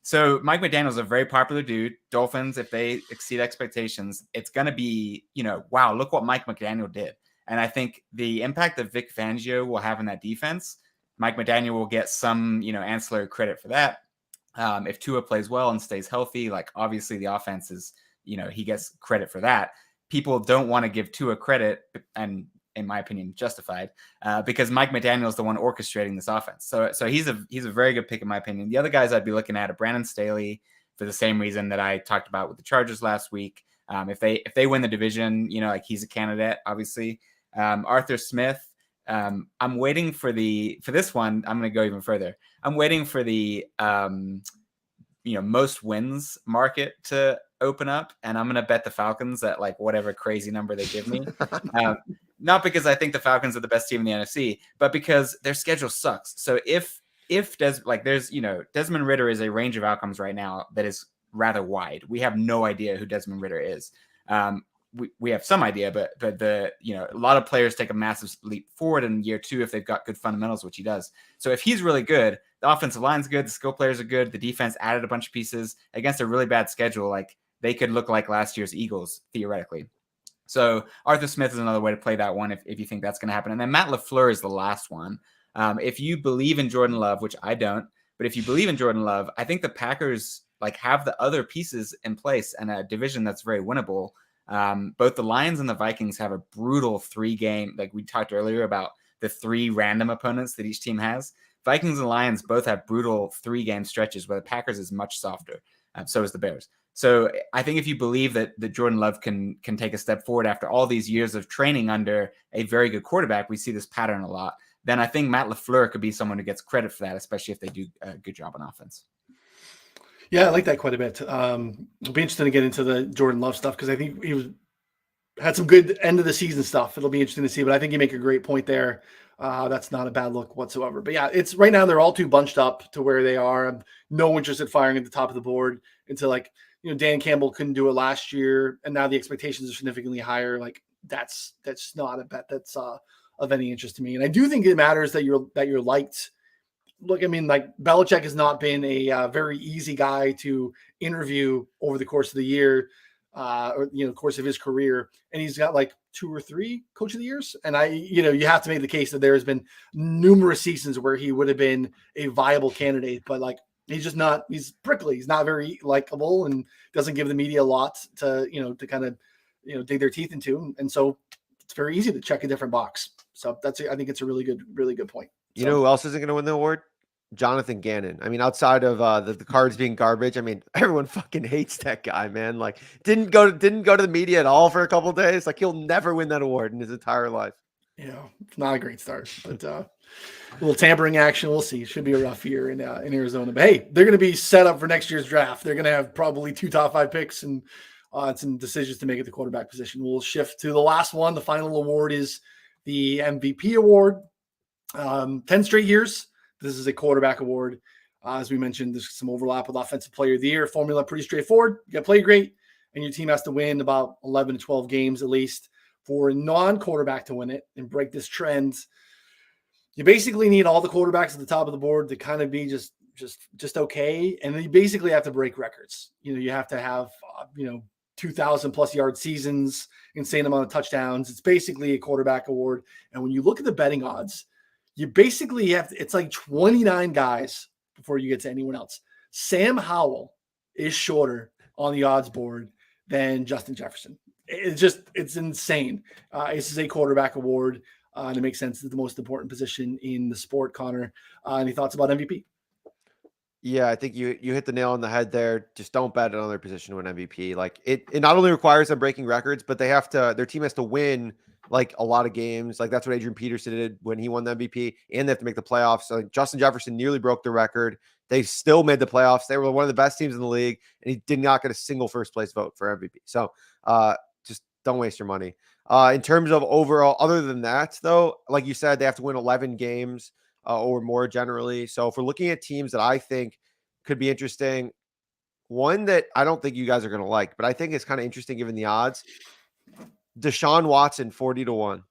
So Mike McDaniel's a very popular dude. Dolphins, if they exceed expectations, it's going to be, wow, look what Mike McDaniel did. And I think the impact that Vic Fangio will have in that defense, Mike McDaniel will get some, ancillary credit for that. If Tua plays well and stays healthy, like obviously the offense is, he gets credit for that. People don't want to give Tua credit, and in my opinion, justified, because Mike McDaniel is the one orchestrating this offense. So he's a very good pick in my opinion. The other guys I'd be looking at are Brandon Staley for the same reason that I talked about with the Chargers last week. If they win the division, like he's a candidate, obviously. Arthur Smith. I'm waiting for this one. I'm going to go even further. I'm waiting for the, most wins market to open up, and I'm going to bet the Falcons at like whatever crazy number they give me. Not because I think the Falcons are the best team in the NFC, but because their schedule sucks. So if Desmond Ridder is a range of outcomes right now that is rather wide. We have no idea who Desmond Ridder is. We have some idea, but a lot of players take a massive leap forward in year 2 if they've got good fundamentals, which he does. So if he's really good, the offensive line's good, the skill players are good, the defense added a bunch of pieces against a really bad schedule. Like they could look like last year's Eagles theoretically. So Arthur Smith is another way to play that one if you think that's going to happen. And then Matt LaFleur is the last one. If you believe in Jordan Love, which I don't, but if you believe in Jordan Love, I think the Packers like have the other pieces in place and a division that's very winnable. Both the Lions and the Vikings have a brutal 3-game, like we talked earlier about the 3 random opponents that each team has. Vikings and Lions both have brutal 3-game stretches where the Packers is much softer. So is the Bears. So I think if you believe that Jordan Love can take a step forward after all these years of training under a very good quarterback, we see this pattern a lot, then I think Matt LaFleur could be someone who gets credit for that, especially if they do a good job on offense. Yeah, I like that quite a bit. It'll be interesting to get into the Jordan Love stuff because I think he had some good end of the season stuff. It'll be interesting to see, but I think you make a great point there. That's not a bad look whatsoever. But yeah, it's right now they're all too bunched up to where they are. I'm no interest in firing at the top of the board until Dan Campbell couldn't do it last year, and now the expectations are significantly higher. Like that's not a bet that's of any interest to me. And I do think it matters that you're liked. Look, I mean, like Belichick has not been a very easy guy to interview over the course of the year. or course of his career, and he's got like 2 or 3 coach of the years. And you have to make the case that there has been numerous seasons where he would have been a viable candidate, but like he's just not. He's prickly. He's not very likable, and doesn't give the media a lot to to kind of dig their teeth into. And so it's very easy to check a different box. So I think it's a really good point. You know who else isn't going to win the award? Jonathan Gannon. I mean, outside of the Cards being garbage, I mean, everyone fucking hates that guy, man. Like, didn't go to the media at all for a couple of days. Like, he'll never win that award in his entire life. Yeah, it's not a great start, but a little tampering action. We'll see. Should be a rough year in Arizona. But hey, they're going to be set up for next year's draft. They're going to have probably 2 top 5 picks and some decisions to make at the quarterback position. We'll shift to the last one. The final award is the MVP award. 10 straight years. This is a quarterback award. As we mentioned, there's some overlap with Offensive Player of the Year. Formula pretty straightforward. You got to play great, and your team has to win about 11 to 12 games at least for a non-quarterback to win it and break this trend. You basically need all the quarterbacks at the top of the board to kind of be just okay, and then you basically have to break records. You have to have 2,000 plus yard seasons, insane amount of touchdowns. It's basically a quarterback award, and when you look at the betting odds, you basically it's like 29 guys before you get to anyone else. Sam Howell is shorter on the odds board than Justin Jefferson. It's insane. This is a quarterback award, and it makes sense. It's the most important position in the sport. Connor, any thoughts about MVP? Yeah, I think you hit the nail on the head there. Just don't bet another position to win MVP. Like it not only requires them breaking records, but their team has to win like a lot of games. Like that's what Adrian Peterson did when he won the MVP, and they have to make the playoffs. So like Justin Jefferson nearly broke the record. They still made the playoffs. They were one of the best teams in the league, and he did not get a single first place vote for MVP. So just don't waste your money. In terms of overall, other than that, though, like you said, they have to win 11 games or more generally. So if we're looking at teams that I think could be interesting, one that I don't think you guys are going to like, but I think it's kind of interesting given the odds. Deshaun Watson, 40 to 1.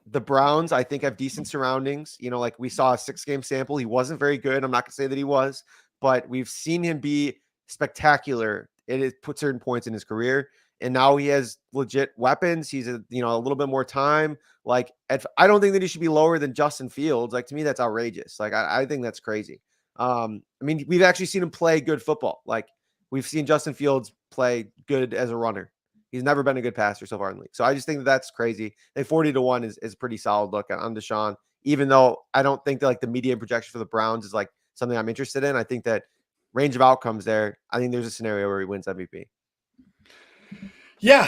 The Browns, I think, have decent surroundings. Like we saw a 6-game sample. He wasn't very good. I'm not going to say that he was, but we've seen him be spectacular. It put certain points in his career, and now he has legit weapons. He's a little bit more time. Like I don't think that he should be lower than Justin Fields. Like to me, that's outrageous. Like I think that's crazy. I mean, we've actually seen him play good football. Like we've seen Justin Fields play good as a runner. He's never been a good passer so far in the league. So I just think that's crazy. I think 40 to 1 is a pretty solid look on Deshaun, even though I don't think that like the median projection for the Browns is like something I'm interested in. I think that range of outcomes there, I think there's a scenario where he wins MVP. Yeah.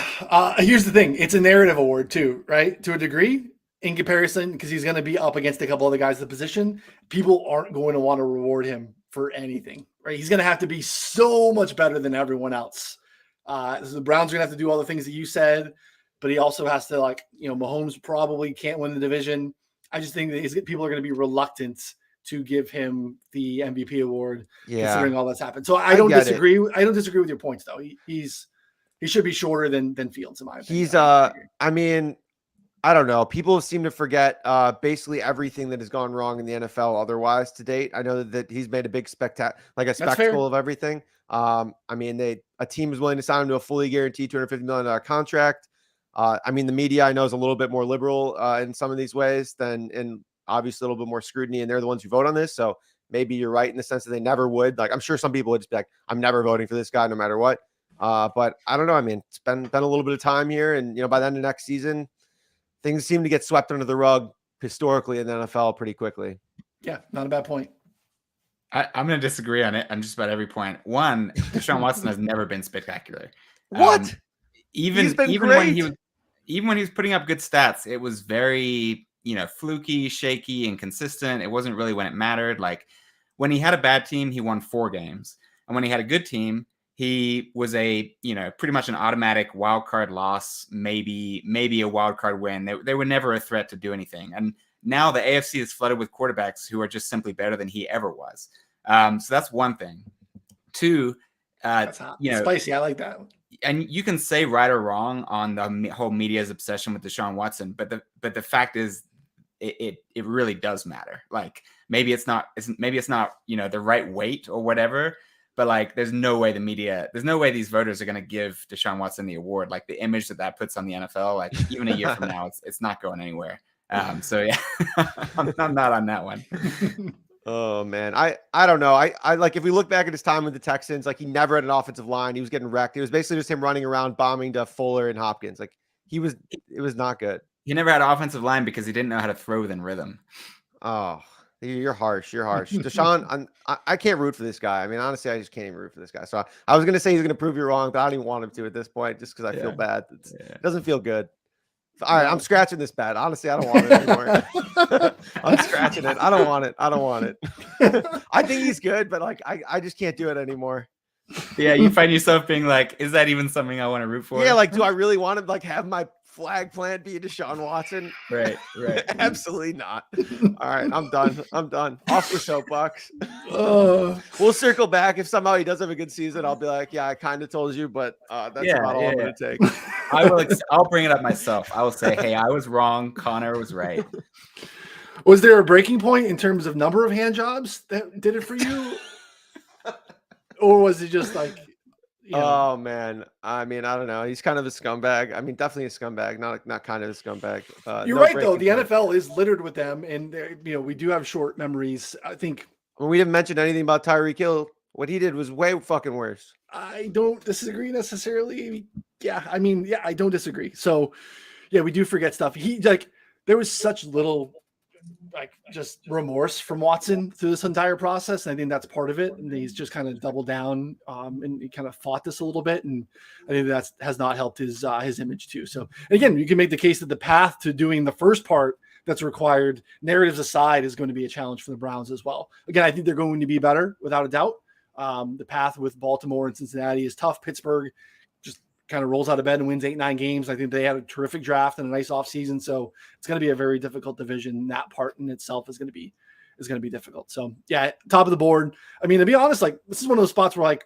Here's the thing. It's a narrative award too, right? To a degree, in comparison, because he's going to be up against a couple other guys in the position. People aren't going to want to reward him for anything, right? He's going to have to be so much better than everyone else. The Browns are going to have to do all the things that you said, but he also has to Mahomes probably can't win the division. I just think that people are going to be reluctant to give him the MVP award, considering all that's happened. So I don't disagree. I don't disagree with your points though. He should be shorter than Fields in my opinion. I mean, I don't know. People seem to forget basically everything that has gone wrong in the NFL otherwise to date. I know that he's made a big spectacle of everything. I mean, a team is willing to sign him to a fully guaranteed $250 million contract. I mean, the media I know is a little bit more liberal in some of these ways and obviously a little bit more scrutiny, and they're the ones who vote on this. So maybe you're right in the sense that they never would. Like, I'm sure some people would just be like, I'm never voting for this guy no matter what. But I don't know. I mean, it's been a little bit of time here, and by the end of next season, things seem to get swept under the rug historically in the NFL pretty quickly. Yeah, not a bad point. I'm going to disagree on it on just about every point. One, Deshaun Watson has never been spectacular. What? Even when he was putting up good stats, it was very, fluky, shaky, inconsistent. It wasn't really when it mattered. Like when he had a bad team, he won 4 games. And when he had a good team, he was pretty much an automatic wild card loss, maybe a wild card win. They were never a threat to do anything. And now the AFC is flooded with quarterbacks who are just simply better than he ever was. So that's one thing. 2, that's hot. Spicy. I like that. And you can say right or wrong on the whole media's obsession with Deshaun Watson, but the fact is, it really does matter. Like maybe it's not the right weight or whatever, But like, there's no way these voters are going to give Deshaun Watson the award. Like the image that puts on the NFL, like even a year from now, it's not going anywhere. So yeah, I'm not on that one. Oh man, I don't know. I like, if we look back at his time with the Texans, like he never had an offensive line. He was getting wrecked. It was basically just him running around bombing to Fuller and Hopkins. Like it was not good. He never had an offensive line because he didn't know how to throw within rhythm. Oh, you're harsh. You're harsh. Deshaun, I can't root for this guy. I mean, honestly, I just can't even root for this guy. So I was gonna say he's gonna prove you wrong, but I don't even want him to at this point, just because I feel bad. It doesn't feel good. All right, I'm scratching this bet. Honestly, I don't want it anymore. I'm scratching it. I don't want it. I don't want it. I think he's good, but like I just can't do it anymore. Yeah, you find yourself being like, is that even something I want to root for? Yeah, like, do I really want to like have my flag plant be Deshaun Watson? Right. Absolutely not. All right, I'm done. Off the soapbox. We'll circle back. If somehow he does have a good season, I'll be like, yeah, I kind of told you, but that's about all I'm going to take. I'll bring it up myself. I will say, hey, I was wrong. Connor was right. Was there a breaking point in terms of number of hand jobs that did it for you? Or was it just like, oh man, I mean, I don't know. He's kind of a scumbag. I mean, definitely a scumbag, not kind of a scumbag. You're right though. The NFL is littered with them, and we do have short memories. I think. Well, we didn't mention anything about Tyreek Hill. What he did was way fucking worse. I don't disagree necessarily. Yeah, I mean, yeah, I don't disagree. So, yeah, we do forget stuff. There was such little, just remorse from Watson through this entire process, and I think that's part of it. And he's just kind of doubled down, and he kind of fought this a little bit, and I think that has not helped his image too. So, again, you can make the case that the path to doing the first part that's required, narratives aside, is going to be a challenge for the Browns as well. Again, I think they're going to be better without a doubt. The path with Baltimore and Cincinnati is tough. Pittsburgh just kind of rolls out of bed and wins 8-9 games. I think they had a terrific draft and a nice offseason. So it's going to be a very difficult division. That part in itself is going to be difficult. So yeah, top of the board. I mean, to be honest, like this is one of those spots where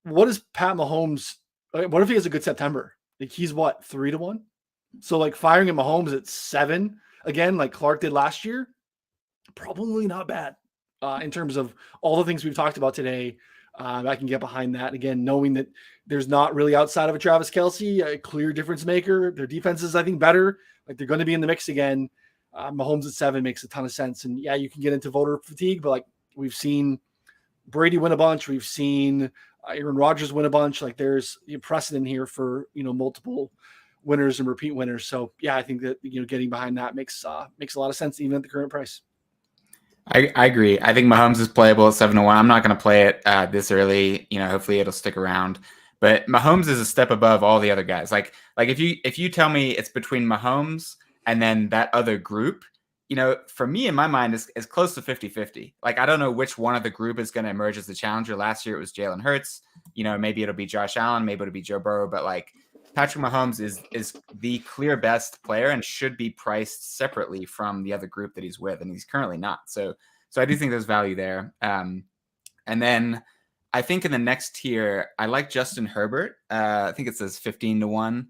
what is Pat Mahomes? What if he has a good September? Like he's 3-1. So like firing at Mahomes at 7 again, like Clark did last year, probably not bad. In terms of all the things we've talked about today, I can get behind that. Again, knowing that there's not really outside of a Travis Kelce, a clear difference maker. Their defense is, I think, better. Like they're going to be in the mix again. Mahomes at 7 makes a ton of sense. And yeah, you can get into voter fatigue, but like we've seen Brady win a bunch. We've seen Aaron Rodgers win a bunch. Like there's precedent here for, multiple winners and repeat winners. So yeah, I think that, getting behind that makes a lot of sense, even at the current price. I agree. I think Mahomes is playable at 7-1. I'm not going to play it this early. Hopefully it'll stick around. But Mahomes is a step above all the other guys. Like if you tell me it's between Mahomes and then that other group, for me in my mind is close to 50-50. Like I don't know which one of the group is going to emerge as the challenger. Last year it was Jalen Hurts. Maybe it'll be Josh Allen. Maybe it'll be Joe Burrow. But like Patrick Mahomes is the clear best player and should be priced separately from the other group that he's with, and he's currently not. So I do think there's value there. And then I think in the next tier, I like Justin Herbert. I think it says 15-1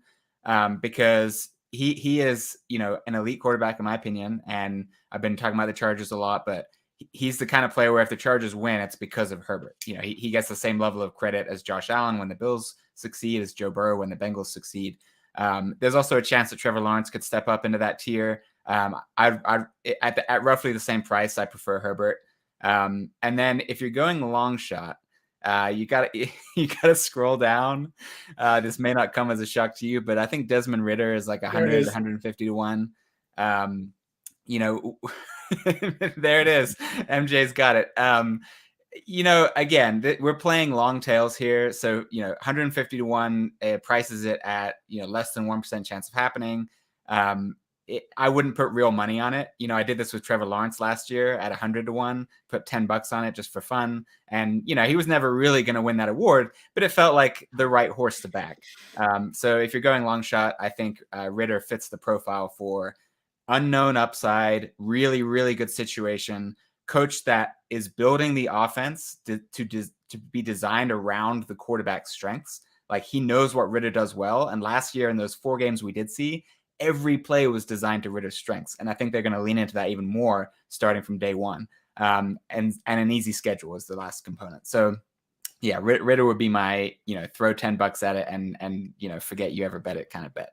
because he is an elite quarterback in my opinion, and I've been talking about the Chargers a lot, but he's the kind of player where if the Chargers win, it's because of Herbert. He gets the same level of credit as Josh Allen when the Bills succeed, as Joe Burrow when the Bengals succeed. There's also a chance that Trevor Lawrence could step up into that tier. At roughly the same price, I prefer Herbert. And then if you're going long shot, you gotta scroll down. This may not come as a shock to you, but I think Desmond Ridder is like 100, 150-1. There it is. MJ's got it. Again, we're playing long tails here. So, 150-1 prices it at, less than 1% chance of happening. I wouldn't put real money on it. I did this with Trevor Lawrence last year at 100-1, put $10 on it just for fun. And, he was never really going to win that award, but it felt like the right horse to back. So if you're going long shot, I think Ridder fits the profile for unknown upside, really, really good situation, coach that is building the offense to be designed around the quarterback's strengths. Like he knows what Ridder does well. And last year in those 4 games we did see, every play was designed to Ridder's strengths. And I think they're going to lean into that even more starting from day one. And an easy schedule is the last component. So Yeah, Ritter would be my, throw $10 at it and forget you ever bet it kind of bet.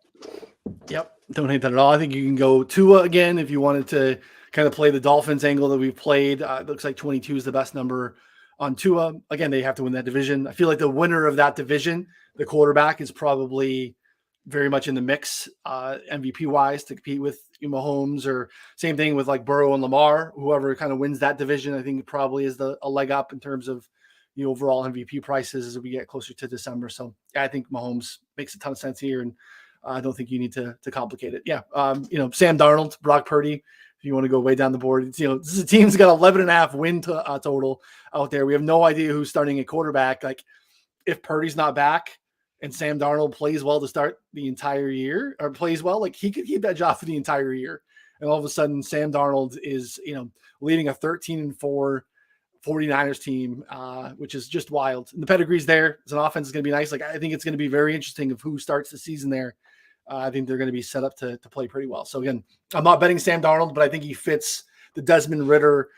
Yep. Don't hate that at all. I think you can go Tua again if you wanted to kind of play the Dolphins angle that we've played. It looks like 22 is the best number on Tua. Again, they have to win that division. I feel like the winner of that division, the quarterback, is probably very much in the mix MVP wise to compete with Mahomes, or same thing with like Burrow and Lamar. Whoever kind of wins that division, I think probably is a leg up in terms of the overall MVP prices as we get closer to December. So yeah, I think Mahomes makes a ton of sense here, and I don't think you need to complicate it. Yeah. Sam Darnold, Brock Purdy, if you want to go way down the board, this is a team's got 11.5 win total out there. We have no idea who's starting at quarterback. Like if Purdy's not back and Sam Darnold plays well to start the entire year, or plays well, like he could keep that job for the entire year. And all of a sudden Sam Darnold is, leading a 13-4 49ers team, which is just wild. And the pedigree's there. As an offense is going to be nice. Like I think it's going to be very interesting of who starts the season there. I think they're going to be set up to play pretty well. So again, I'm not betting Sam Darnold, but I think he fits the Desmond Ritter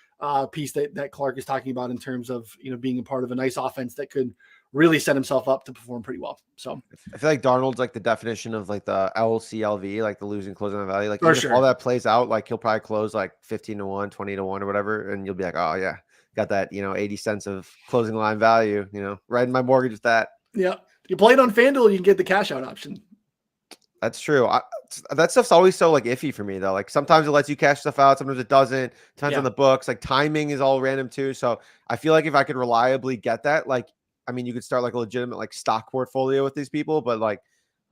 piece that Clark is talking about in terms of, being a part of a nice offense that could really set himself up to perform pretty well. So I feel like Darnold's like the definition of like the LCLV, like the losing closing line value. Like For if sure. all that plays out, like he'll probably close like 15-1, 20-1 or whatever. And you'll be like, oh yeah, got that, 80 cents of closing line value, writing my mortgage with that. Yeah. You play it on FanDuel, you can get the cash out option. That's true. That stuff's always so like iffy for me though. Like sometimes it lets you cash stuff out, sometimes it doesn't. Depends on the books. Like timing is all random too. So I feel like if I could reliably get that, like, I mean, you could start like a legitimate like stock portfolio with these people, but like,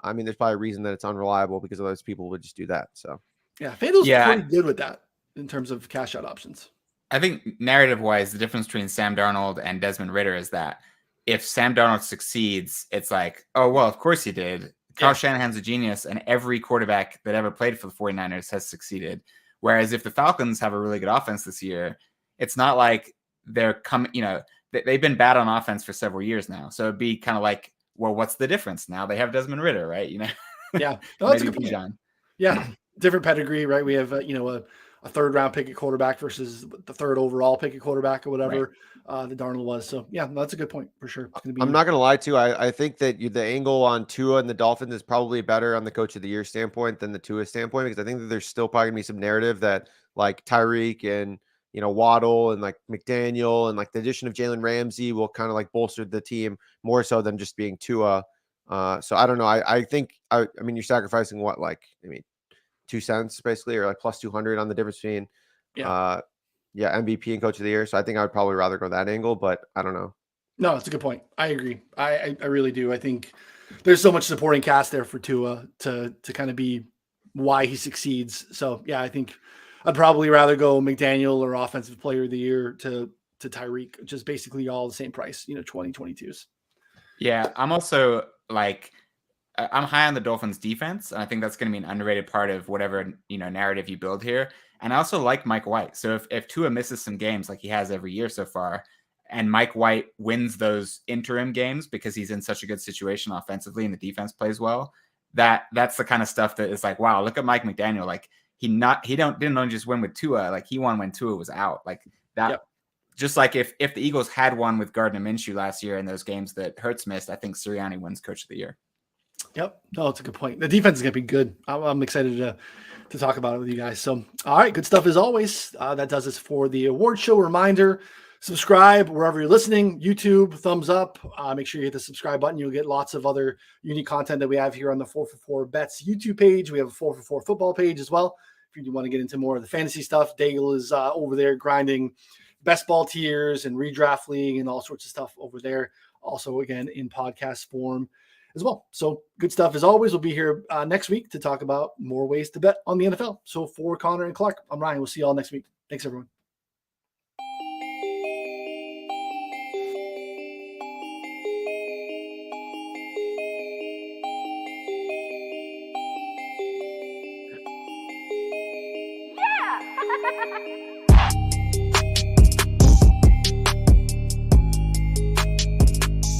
I mean, there's probably a reason that it's unreliable because those people would just do that. So yeah, FanDuel's pretty good with that in terms of cash out options. I think narrative wise, the difference between Sam Darnold and Desmond Ritter is that if Sam Darnold succeeds, it's like, oh, well, of course he did. Kyle Shanahan's a genius, and every quarterback that ever played for the 49ers has succeeded. Whereas if the Falcons have a really good offense this year, it's not like they're coming, they've been bad on offense for several years now. So it'd be kind of like, well, what's the difference? Now they have Desmond Ritter, right? Yeah. No, that's a good point. Yeah. Different pedigree, right? We have, a third round pick at quarterback versus the third overall pick at quarterback or whatever the Darnold was. So yeah, that's a good point for sure. It's gonna be. I'm not going to lie to you. I think that the angle on Tua and the Dolphins is probably better on the coach of the year standpoint than the Tua standpoint, because I think that there's still probably going to be some narrative that like Tyreek and, Waddle and like McDaniel and like the addition of Jalen Ramsey will kind of like bolster the team more so than just being Tua. So I don't know. I think, I mean, you're sacrificing what, like, 2 cents basically, or like plus 200 on the difference between MVP and coach of the year. So I think I would probably rather go that angle, but I don't know. No, it's a good point. I agree. I really do. I think there's so much supporting cast there for Tua to kind of be why he succeeds. So yeah, I think I'd probably rather go McDaniel or offensive player of the year to Tyreek, which is basically all the same price, 2022s. Yeah. I'm also like, I'm high on the Dolphins defense, and I think that's going to be an underrated part of whatever, narrative you build here. And I also like Mike White. So if Tua misses some games like he has every year so far, and Mike White wins those interim games because he's in such a good situation offensively and the defense plays well, that's the kind of stuff that is like, wow, look at Mike McDaniel. Like didn't only just win with Tua, like he won when Tua was out. Like that. Yep. Just like if the Eagles had won with Gardner Minshew last year in those games that Hurts missed, I think Sirianni wins coach of the year. Yep. No, it's a good point. The defense is going to be good. I'm excited to talk about it with you guys. So, all right, good stuff as always. That does us for the award show. Reminder, subscribe wherever you're listening, YouTube, thumbs up. Make sure you hit the subscribe button. You'll get lots of other unique content that we have here on the 4for4 Bets YouTube page. We have a 4for4 football page as well. If you want to get into more of the fantasy stuff, Daigle is over there grinding best ball tiers and redraft league and all sorts of stuff over there. Also, again, in podcast form as well. So good stuff as always. We'll be here next week to talk about more ways to bet on the NFL. So for Connor and Clark, I'm Ryan. We'll see you all next week. Thanks, everyone. Yeah!